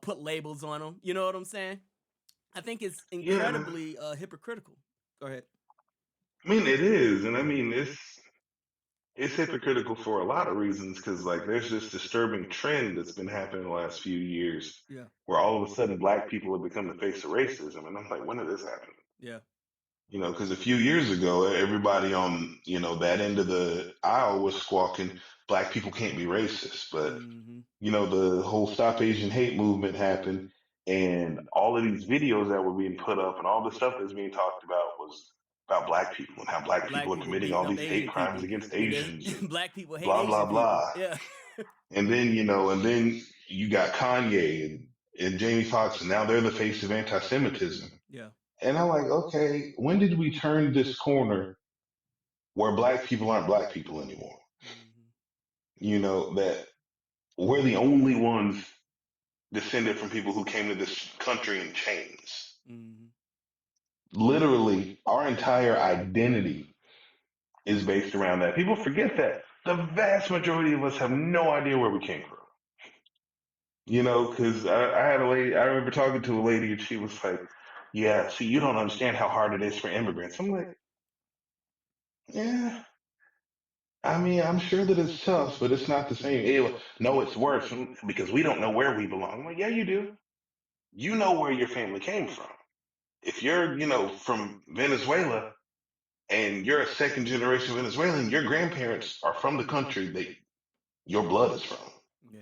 put labels on him. You know what I'm saying? I think it's incredibly hypocritical. Go ahead. I mean, it is, and I mean it's hypocritical for a lot of reasons because like there's this disturbing trend that's been happening the last few years Yeah. where all of a sudden black people have become the face of racism, and I'm like, when did this happen? Yeah. You know, because a few years ago, everybody on that end of the aisle was squawking, "Black people can't be racist." But Mm-hmm. the whole Stop Asian Hate movement happened, and all of these videos that were being put up and all the stuff that's being talked about was about black people and how black Black people are people committing beating all up these hate Asian crimes people, against and Asians then and black people hate blah blah Asian people. blah. Yeah. And then and then you got Kanye and Jamie Foxx, and now they're the face of anti-Semitism. Yeah. And I'm like, okay, when did we turn this corner where black people aren't black people anymore? Mm-hmm. That we're the only ones descended from people who came to this country in chains. Mm-hmm. Literally, our entire identity is based around that. People forget that. The vast majority of us have no idea where we came from. Because I had a lady, I remember talking to a lady and she was like, yeah, see, you don't understand how hard it is for immigrants. I'm like, yeah, I mean, I'm sure that it's tough, but it's not the same. No, it's worse because we don't know where we belong. I'm like, yeah, you do. You know where your family came from. If you're, from Venezuela and you're a second generation Venezuelan, your grandparents are from the country that your blood is from. Yeah.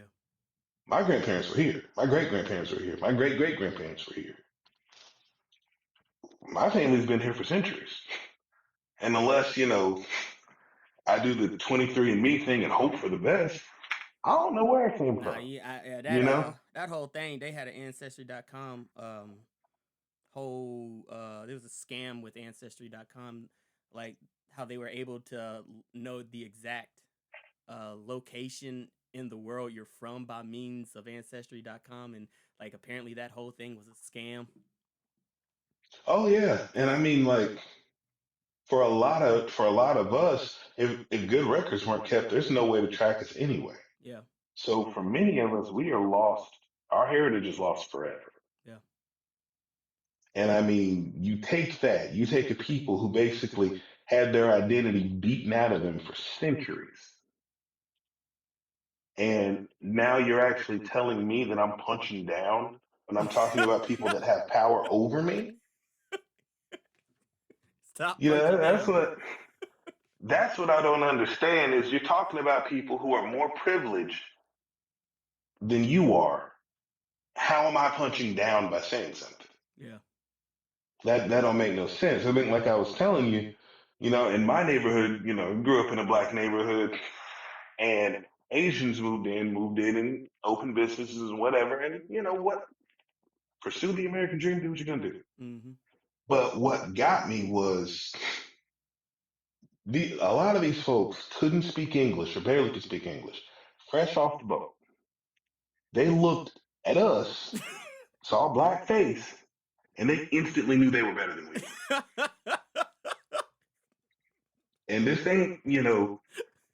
My grandparents were here. My great grandparents were here. My great great grandparents were here. My family's been here for centuries. And unless, I do the 23andMe thing and hope for the best, I don't know where I came Nah, from. that whole thing, they had an ancestry.com whole there was a scam with ancestry.com, like how they were able to know the exact location in the world you're from by means of ancestry.com, and like apparently that whole thing was a scam. Oh yeah. And I mean like for a lot of us, if good records weren't kept, there's no way to track us anyway. Yeah. So for many of us, we are lost. Our heritage is lost forever. Yeah. And I mean, you take a people who basically had their identity beaten out of them for centuries. And now you're actually telling me that I'm punching down when I'm talking about people that have power over me? Stop punching That's down. what I don't understand is you're talking about people who are more privileged than you are. How am I punching down by saying something? Yeah. That don't make no sense. I mean, like I was telling you, in my neighborhood, grew up in a black neighborhood, and Asians moved in and opened businesses and whatever. And you know what? Pursue the American dream, do what you're gonna do. Mm-hmm. But what got me was a lot of these folks couldn't speak English or barely could speak English. fresh off the boat. They looked at us, saw a black face, and they instantly knew they were better than we were. And this ain't,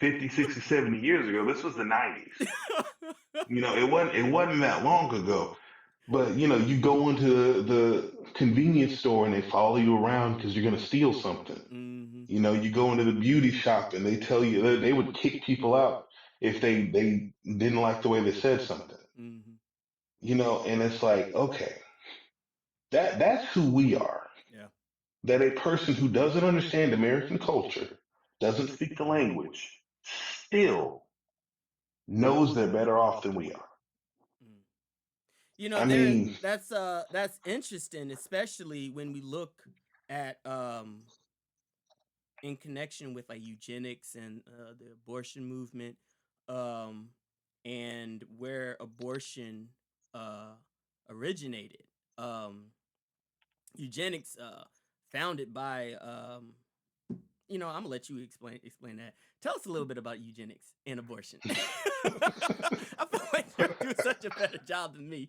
50, 60, 70 years ago. This was the 90s. It wasn't that long ago. But, you go into the convenience store and they follow you around because you're going to steal something. Mm-hmm. You go into the beauty shop and they tell you that they would kick people out if they didn't like the way they said something. Mm-hmm. And it's like, okay, that's who we are. Yeah. That a person who doesn't understand American culture, doesn't speak the language, still knows they're better off than we are. I mean, That's interesting, especially when we look at in connection with like eugenics and the abortion movement, um, and where abortion uh, originated. Um, Eugenics founded by I'm gonna let you explain that. Tell us a little bit about eugenics and abortion. I feel like you're doing such a better job than me.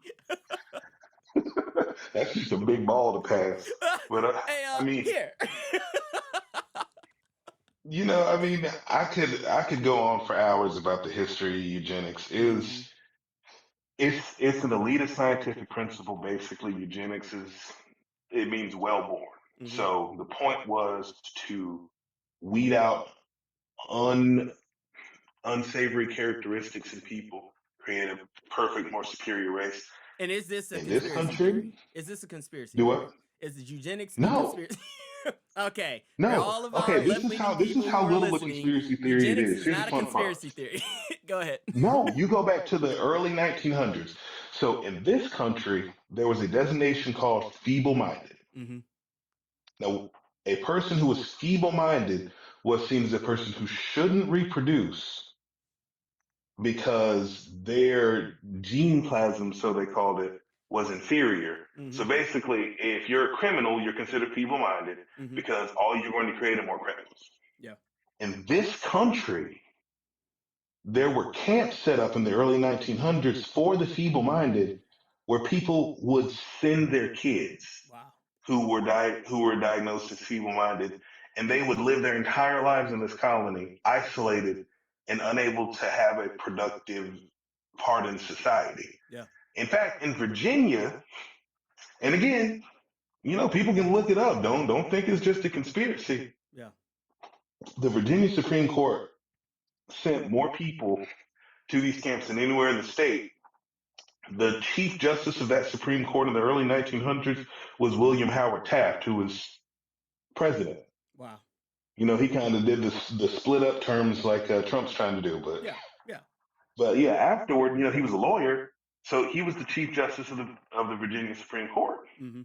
that's just a big ball to pass. But Hey, I mean, here. I could go on for hours about the history of eugenics. It's an elitist scientific principle. Basically, eugenics it means well born. Mhm. So the point was to weed out unsavory characteristics in people, create a perfect, more superior race. And is this a In this conspiracy country, theory? Is this a conspiracy do theory? what? Is the eugenics a No, conspiracy? Okay, for no. all of our Okay, this is left-leaning how this is people who how are little of a listening, conspiracy theory it eugenics is. is Here's the not a fun part. conspiracy theory. Go ahead. No, you go back to the early 1900s. So in this country, there was a designation called feeble-minded. Mm-hmm. Now, a person who was feeble-minded was seen as a person who shouldn't reproduce because their gene plasm, so they called it, was inferior. Mm-hmm. So basically, if you're a criminal, you're considered feeble-minded Mm-hmm. because all you're going to create are more criminals. Yeah. In this country, there were camps set up in the early 1900s for the feeble-minded, where people would send their kids Wow. who were diagnosed as feeble-minded, and they would live their entire lives in this colony, isolated and unable to have a productive part in society. Yeah. In fact, in Virginia, and again, people can look it up. Don't think it's just a conspiracy. Yeah. The Virginia Supreme Court sent more people to these camps than anywhere in the state. The Chief Justice of that Supreme Court in the early 1900s was William Howard Taft, who was president. Wow. He kind of did the split up terms like Trump's trying to do, but Yeah. afterward, he was a lawyer, so he was the Chief Justice of the Virginia Supreme Court. Mm-hmm.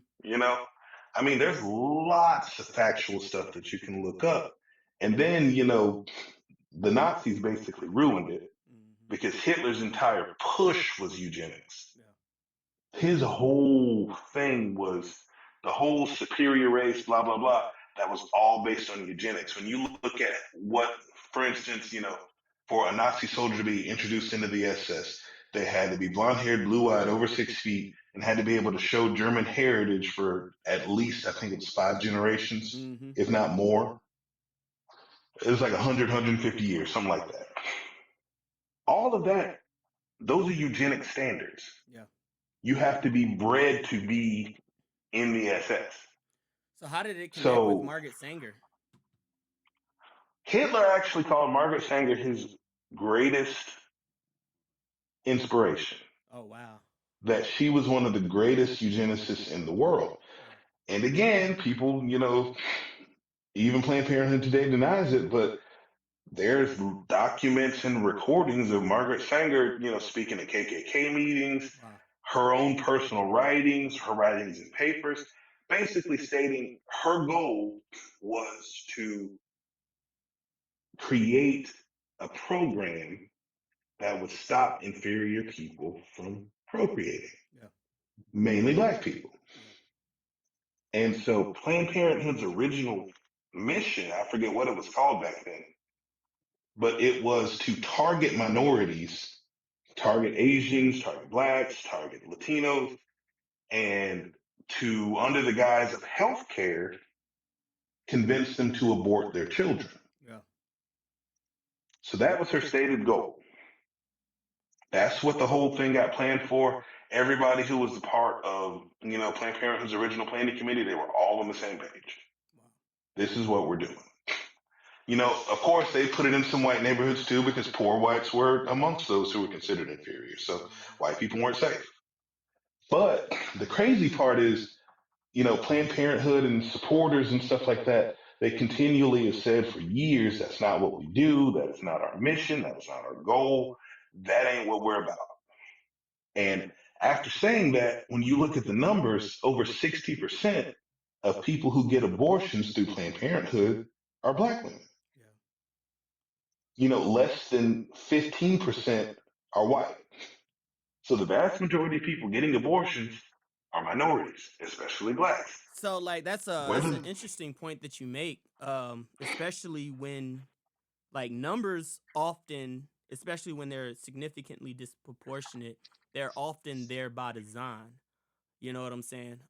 I mean, there's lots of factual stuff that you can look up, and then the Nazis basically ruined it because Hitler's entire push was eugenics. Yeah. His whole thing was the whole superior race, blah, blah, blah. That was all based on eugenics. When you look at what, for instance, for a Nazi soldier to be introduced into the SS, they had to be blonde haired, blue eyed, over 6 feet, and had to be able to show German heritage for at least, I think it's 5 generations, if not more. It was like 100, 150 years, something like that. All of that, those are eugenic standards. Yeah. You have to be bred to be in the SS. So how did it connect with So Margaret Sanger? Hitler actually called Margaret Sanger his greatest inspiration. Oh, wow. That she was one of the greatest eugenicists in the world. And again, people, even Planned Parenthood today denies it, but there's documents and recordings of Margaret Sanger, speaking at KKK meetings, Wow. her own personal writings, her writings in papers, basically stating her goal was to create a program that would stop inferior people from procreating, mainly black people. And so Planned Parenthood's original mission, I forget what it was called back then, but it was to target minorities target Asians, target blacks, target Latinos, and to, under the guise of healthcare, convince them to abort their children. Yeah. So that was her stated goal. That's what the whole thing got planned for. Everybody who was a part of, Planned Parenthood's original planning committee, they were all on the same page. Wow. This is what we're doing. Of course, they put it in some white neighborhoods too, because poor whites were amongst those who were considered inferior. So white people weren't safe. But the crazy part is, Planned Parenthood and supporters and stuff like that, they continually have said for years, that's not what we do. That is not our mission. That is not our goal. That ain't what we're about. And after saying that, when you look at the numbers, over 60% of people who get abortions through Planned Parenthood are black women. Yeah. Less than 15% are white. So the vast majority of people getting abortions are minorities, especially blacks. So like that's an Whether interesting point that you make, especially when like numbers often, especially when they're significantly disproportionate, they're often there by design. You know what I'm saying?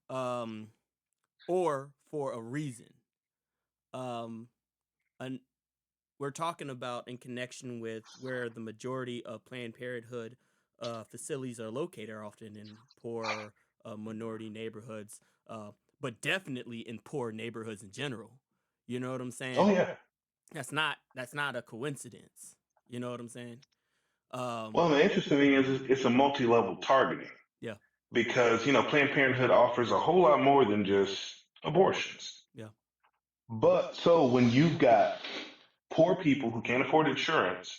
Or for a reason. Um, an, we're talking about in connection with where the majority of Planned Parenthood facilities are located, are often in poor minority neighborhoods, but definitely in poor neighborhoods in general. You know what I'm saying? Oh yeah. That's not a coincidence. You know what I'm saying? Well, the interesting thing is it's a multi-level targeting, Yeah. because Planned Parenthood offers a whole lot more than just abortions. Yeah. But so when you've got poor people who can't afford insurance,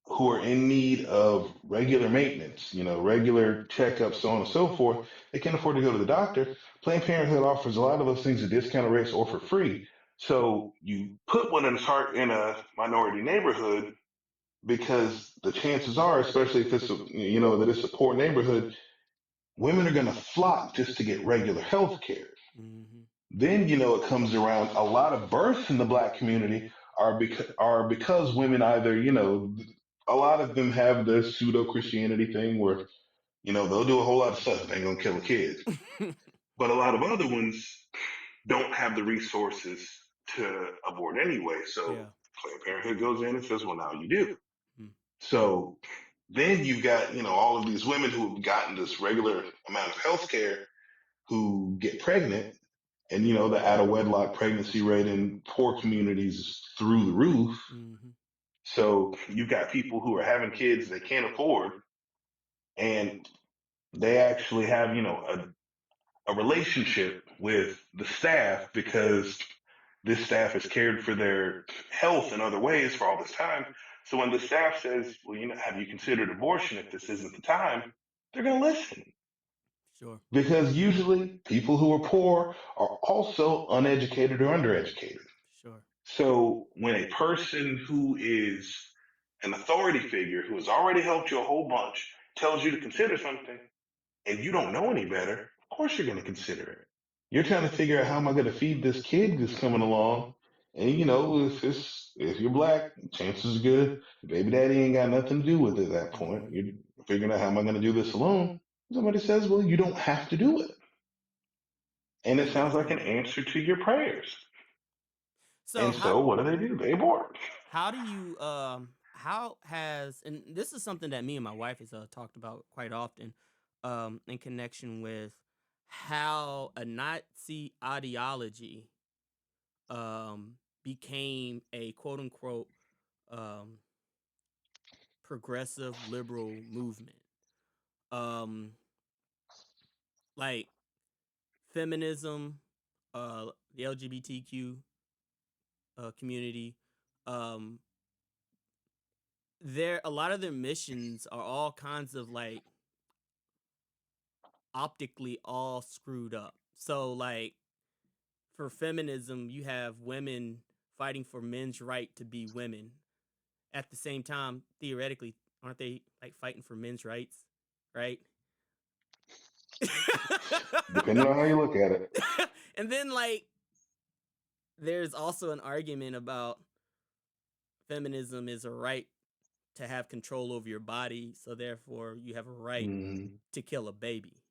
who are in need of regular maintenance, regular checkups, so on and so forth, they can't afford to go to the doctor. Planned Parenthood offers a lot of those things at discounted rates or for free. So you put one in a minority neighborhood, because the chances are, especially if it's that it's a poor neighborhood, women are going to flock just to get regular health care. Mm-hmm. Then it comes around. A lot of births in the black community are because women either a lot of them have the pseudo Christianity thing where they'll do a whole lot of stuff, they ain't gonna kill a kid. But a lot of other ones don't have the resources to abort anyway. So Yeah. Planned Parenthood goes in and says, well, now you do. Mm. So then you've got, all of these women who have gotten this regular amount of health care who get pregnant. And, the out of wedlock pregnancy rate in poor communities is through the roof. Mm-hmm. So you've got people who are having kids they can't afford, and they actually have, a relationship with the staff, because this staff has cared for their health in other ways for all this time. So when the staff says, well, have you considered abortion if this isn't the time, they're going to listen. Sure. Because usually people who are poor are also uneducated or undereducated. Sure. So when a person who is an authority figure who has already helped you a whole bunch tells you to consider something, and you don't know any better, of course you're going to consider it. You're trying to figure out, how am I going to feed this kid that's coming along? And if you're black, chances are good baby daddy ain't got nothing to do with it at that point. Mm-hmm. You're figuring out, how am I going to do this alone? Somebody says, well, you don't have to do it. And it sounds like an answer to your prayers. So And so what do? They abort. how do you how has, and this is something that me and my wife has talked about quite often, in connection with how a Nazi ideology became a quote unquote um progressive liberal movement. Um like feminism, the LGBTQ community, um a lot of their missions are all kinds of like optically all screwed up. So like for feminism, you have women fighting for men's right to be women. At the same time, theoretically, aren't they like fighting for men's rights, right? Depending on how you look at it. And then like there's also an argument about feminism is a right to have control over your body, so therefore you have a right Hmm. to kill a baby.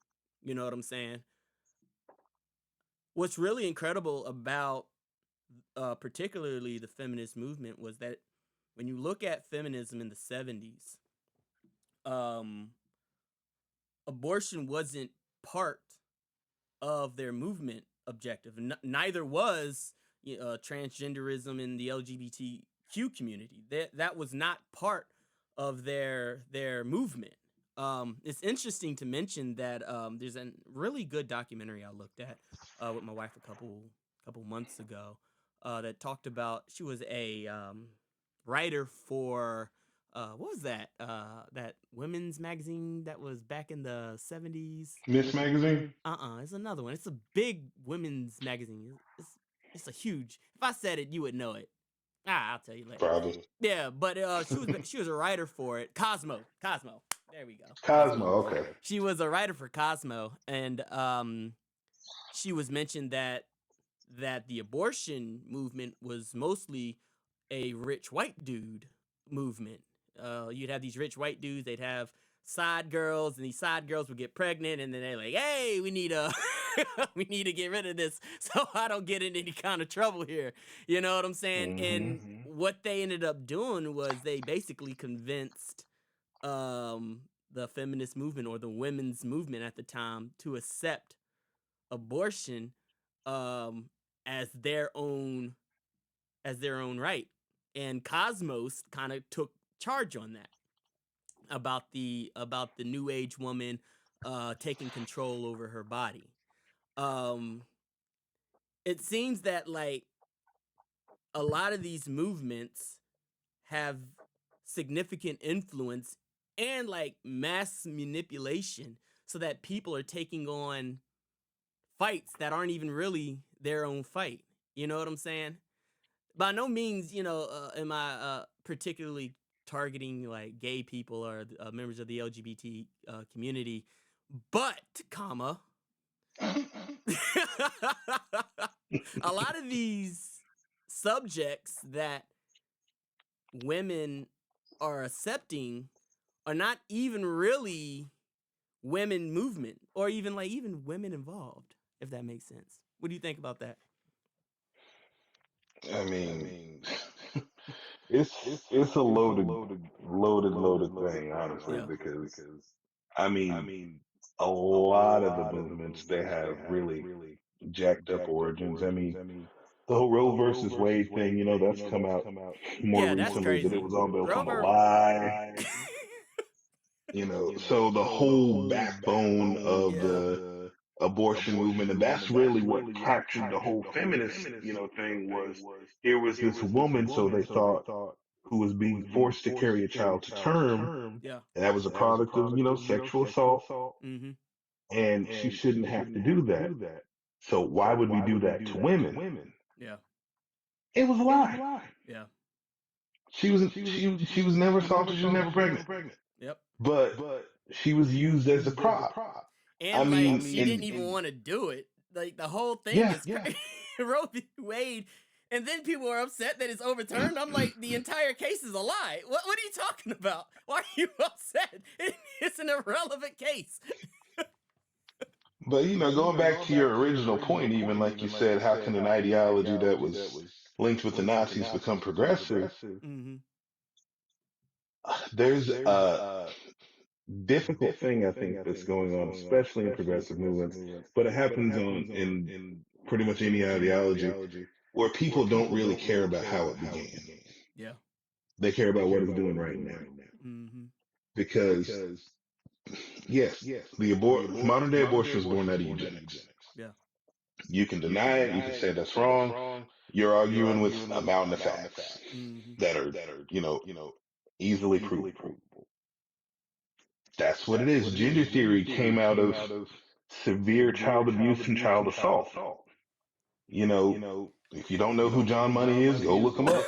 You know what I'm saying? What's really incredible about particularly the feminist movement was that when you look at feminism in the 70s, um, abortion wasn't part of their movement objective. Neither was transgenderism in the LGBTQ community. That was not part of their movement. It's interesting to mention that there's a really good documentary I looked at with my wife a couple months ago that talked about. She was a writer for what was that that women's magazine that was back in the 70s. Miss Magazine, It's another one. It's a big women's magazine. It's a huge. If I said it, you would know it. I'll tell you later. probably. Yeah, but she was a writer for it. Cosmo. There we go. Cosmo. Okay. She was a writer for Cosmo, and she was mentioned that the abortion movement was mostly a rich white dude movement. You'd have these rich white dudes. They'd have side girls, and these side girls would get pregnant, and then they're like, "Hey, we need we need to get rid of this so I don't get in any kind of trouble here." You know what I'm saying? And what they ended up doing was they basically convinced the feminist movement or the women's movement at the time to accept abortion as their own right. And Cosmos kind of took charge on that about the new age woman taking control over her body. It seems that like a lot of these movements have significant influence and like mass manipulation so that people are taking on fights that aren't even really their own fight. You know what I'm saying? By no means, am I particularly targeting like gay people or members of the LGBT community, but, comma, a lot of these subjects that women are accepting are not even really women movement or even women involved, if that makes sense. What do you think about that? I mean, it's it's a loaded thing, honestly, Yeah. because I mean, a lot of the movements they have really jacked up origins. I mean, the whole Roe versus Wade thing, that's come out more Yeah, that's recently that it crazy. was all built on a Rover. lie. So the whole backbone of Yeah. the abortion movement, and that's really what captured the whole feminist, thing was here was this woman, so they thought, who was being forced to carry a child to term, Yeah. and that was a product of, sexual assault, Mm-hmm. and she shouldn't have to do that. So why would we do that to women? Yeah. It was a lie. Yeah. She was never assaulted, she was never pregnant. Yep. But she was used as a prop. I And like mean, she didn't even want to do it. Like the whole thing yeah, is crazy. Roe v. Wade, and then people are upset that it's overturned. I'm like, the entire case is a lie. What are you talking about? Why are you upset? It's an irrelevant case. but going back to your original point, even like you said, how can an ideology that was linked with the Nazis become progressive? Mm-hmm. There's a difficult thing I think that's going on, especially in progressive movements, but it happens in pretty much any ideology where people don't really care about how it began. Yeah. They care about what it's doing right now. Mm-hmm. Because yes, the modern day abortion was born out of eugenics. Yeah. You can deny it, you can say that's wrong. You're arguing with a mountain of facts Mm-hmm. that are, easily provable. That's what it is. Gender theory came out of severe child abuse and child assault. If you don't know who John Money is, go look him up.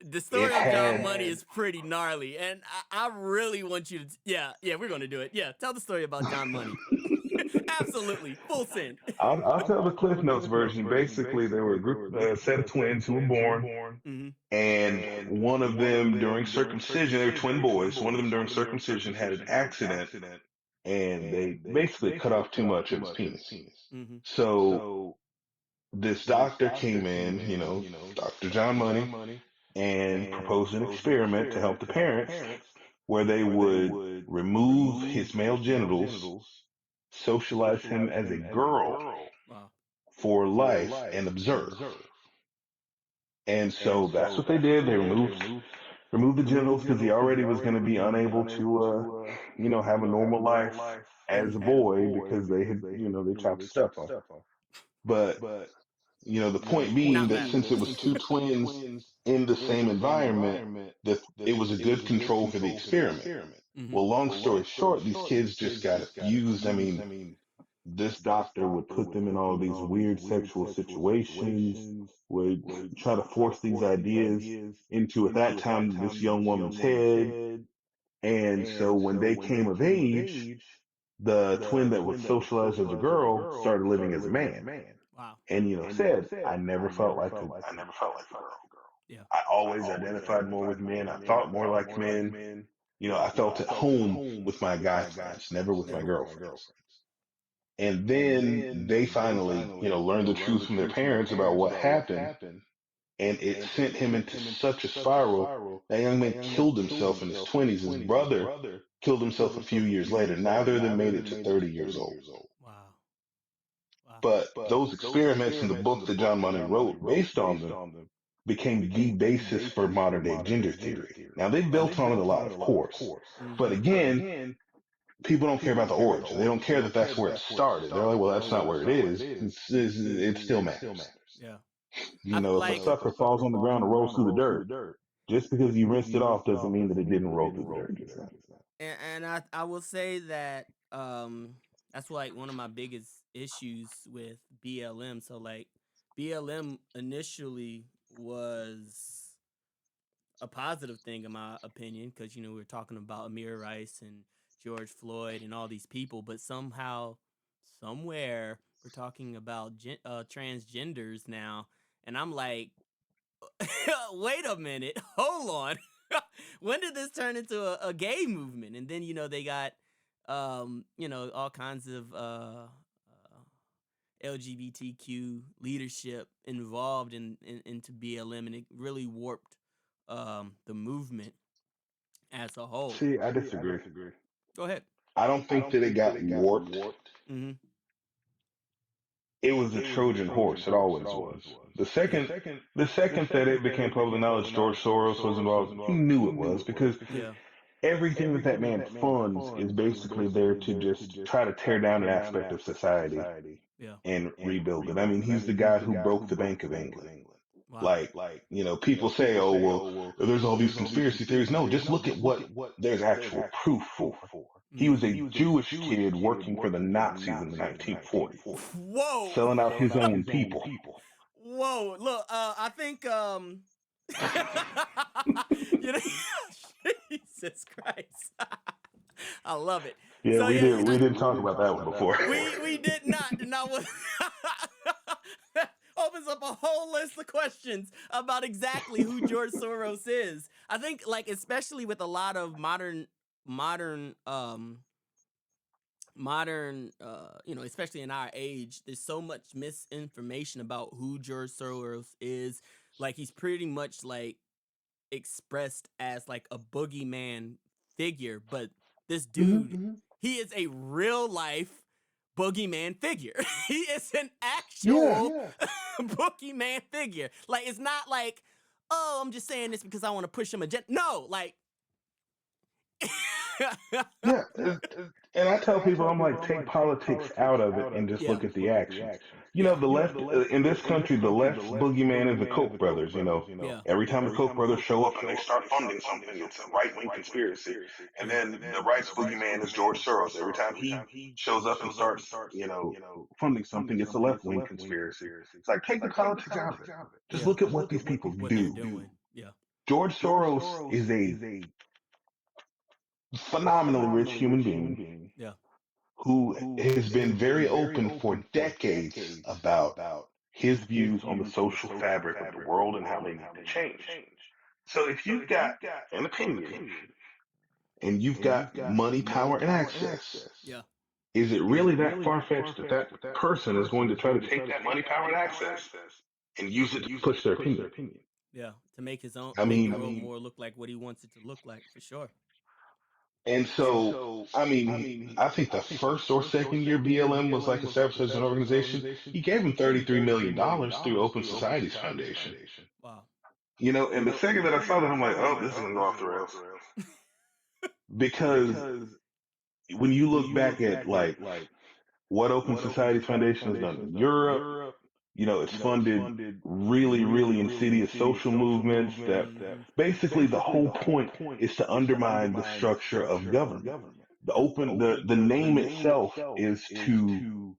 The It story of John Money had is pretty gnarly, and I really want you to. Yeah, we're gonna do it. Yeah, tell the story about John Money. Absolutely, full send. I'll tell the Cliff Notes version. Basically, there were a group, a set of twins who were born, Hmm. and one of them during circumcision, they were twin boys. One of them during circumcision had an accident, and they basically cut off too much of his penis. Hmm. So this doctor came in, Dr. John Money, and proposed an experiment to help the parents where they would remove his male genitals, socialize him as a girl Wow. for life, and observe. And so that's what they did. They removed the genitals because he already was going to be unable to, have a normal life as a boy because they had, they chopped his stuff off. But the point being Not that since it math. was two twins in the same environment, that it was a good control for the experiment. Hmm. Well, long story short, these kids just got abused. I mean, this doctor would put them in all these weird sexual situations, would try to force these ideas into, at that time, this young woman's head. And so when they came of age, the twin that was socialized as a girl started living as a man. Wow. And said, I never felt like a girl. Yeah. I always identified more with men. I thought more like men. I felt at home with my guy friends, never with Yeah. my girlfriends. And then they finally, learned the truth from their parents about what happened. And it sent him into such a spiral. That young man killed himself in his 20s. His brother killed himself a few years later. Neither of them made it to 30 years old. Wow. Wow. But those experiments in the book that John Money wrote based on them became the basis for modern day gender theory. Now they've built on it a lot, of course. But Hmm. again, people don't care about the origin. They don't care that that's where it started. They're like, well, that's not where it is. It still matters. Yeah. I If a like. sucker falls on the ground and rolls through the dirt, just because you rinsed it off doesn't mean that it didn't roll through the dirt just now. And I will say that that's like one of my biggest issues with BLM. So like BLM initially was a positive thing in my opinion because we were talking about Amir Rice and George Floyd and all these people, but somehow somewhere we're talking about transgenders now, and I'm like, wait a minute, hold on. When did this turn into a gay movement? And then they got all kinds of LGBTQ leadership involved into BLM, and it really warped the movement as a whole. See, I disagree. Go ahead. I don't think that it got warped. Mm-hmm. It was a Trojan horse. It always was. Yeah. The second that it became public knowledge George Soros was involved, he knew it was because Yeah. everything that man funds is basically there to just try to tear down an aspect of society Yeah. and rebuild it. I mean, he's the guy who broke the Bank of England. Wow. People say, oh, well, there's all these conspiracy theories. No, just look at what there's actual proof for. He was Mm-hmm. a Jewish kid working for the Nazis in the 1940s, Whoa. selling out his own people. Whoa. Look, I think you know Jesus Christ. I love it. Yeah, So we yeah, didn't talk about that one before. we did not. And I was that opens up a whole list of questions about exactly who George Soros is. I think like especially with a lot of modern especially in our age, there's so much misinformation about who George Soros is. Like he's pretty much like expressed as like a boogeyman figure, but this dude, he is a real life boogeyman figure. He is an actual boogeyman figure. Like it's not like, oh, I'm just saying this because I want to push him agenda. No, like Yeah, and I tell people, I'm like, take politics out of it and just yeah, look at the actions. yeah, The left in this country, the left's boogeyman is the Koch brothers. yeah, Every time the Koch brothers show up and they start funding something, it's a right wing conspiracy. And yeah, then the right's boogeyman is George Soros. Every time he shows up and starts, funding something, it's a left wing conspiracy. It's like, take the politics out of it. Just yeah. look at what these people What they're do. doing. Yeah. George Soros is a phenomenally rich human being Yeah. who has been very open for decades about his views on the social fabric of the world and how they need to change. So if you've got an opinion and you've got money, power, and access, Yeah. is it really that far fetched that that person is going to try to take that money, power, and access and use it to push their opinion? Yeah. To make his own, I make the mean, world more look like what he wants it to look like, for sure. and so, I mean, I think the first or second year BLM was like established as an organization. He gave him $33 million through Open Societies Foundation. Wow. And the second that I saw that, I'm like, oh, this is going to go off the rails. Because when you look back at like what Open Societies Foundation has done in Europe, it's funded really, really insidious social movements that basically the whole point is to undermine the structure of government. The name itself is to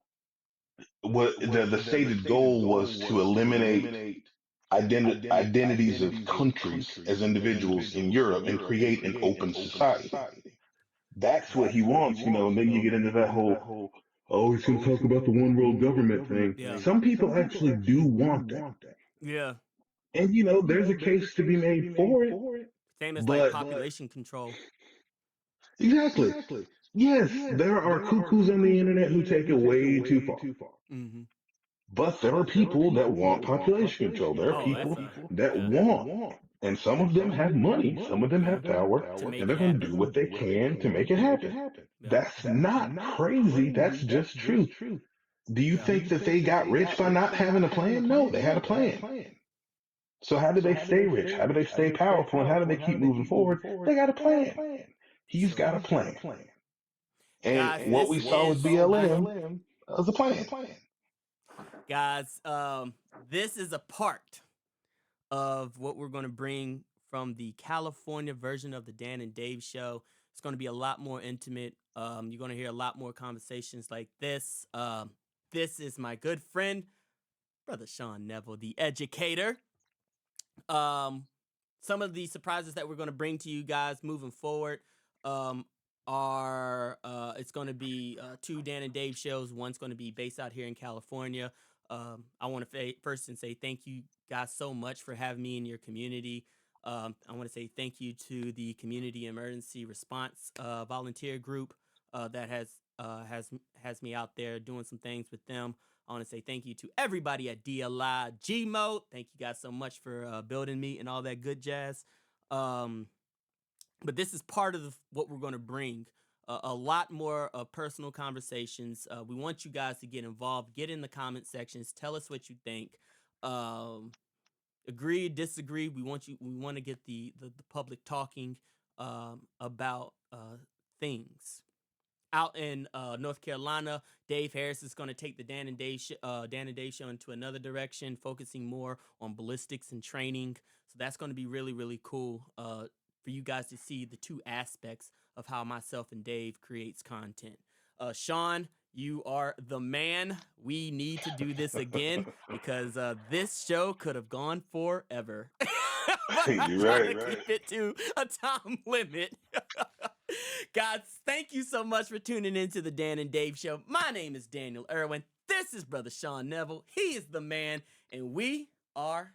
what the stated goal was to eliminate identities of countries as individuals in Europe and create an open society. That's what he wants, and then you get into that whole, oh, he's going to talk about the one world government thing. Yeah. Some people actually do want that. Yeah. And, there's a case to be made for it. Same as like But population control. exactly. Yes, there are cuckoos on the internet who take it way too far. Mm-hmm. But there are people that want population control. There are Oh, that's people that want. And some of them have money, some of them have power, to make and they're it going to happen. do what they can to make it happen. Yeah. That's not crazy. That's just true. Do you think that they got rich by not having a plan? No, they had a plan. So how do they stay rich? How do they stay powerful? And how do they keep moving forward? They got a plan. He's got a plan. And Guys, what we saw with BLM was a plan. Guys, this is a part of what we're going to bring from the California version of the Dan and Dave show. It's going to be a lot more intimate. You're going to hear a lot more conversations like this. This is my good friend, Brother Sean Neville, the educator. Some of the surprises that we're going to bring to you guys moving forward are it's going to be two Dan and Dave shows. One's going to be based out here in California. I want to first and say thank you guys so much for having me in your community. I want to say thank you to the Community Emergency Response volunteer group that has me out there doing some things with them. I want to say thank you to everybody at DLI Gmode. Thank you guys so much for building me and all that good jazz. But this is part of what we're going to bring. A lot more personal conversations. We want you guys to get involved. Get in the comment sections. Tell us what you think. Agree, disagree. We want to get the public talking about things. Out in North Carolina, Dave Harris is going to take the Dan and Dave show into another direction, focusing more on ballistics and training. So that's going to be really, really cool for you guys to see the two aspects of how myself and Dave creates content. Sean, you are the man. We need to do this again because this show could have gone forever. But I You're try right. to keep it to a time limit. Guys, thank you so much for tuning into the Dan and Dave show. My name is Daniel Irwin. This is Brother Sean Neville. He is the man, and we are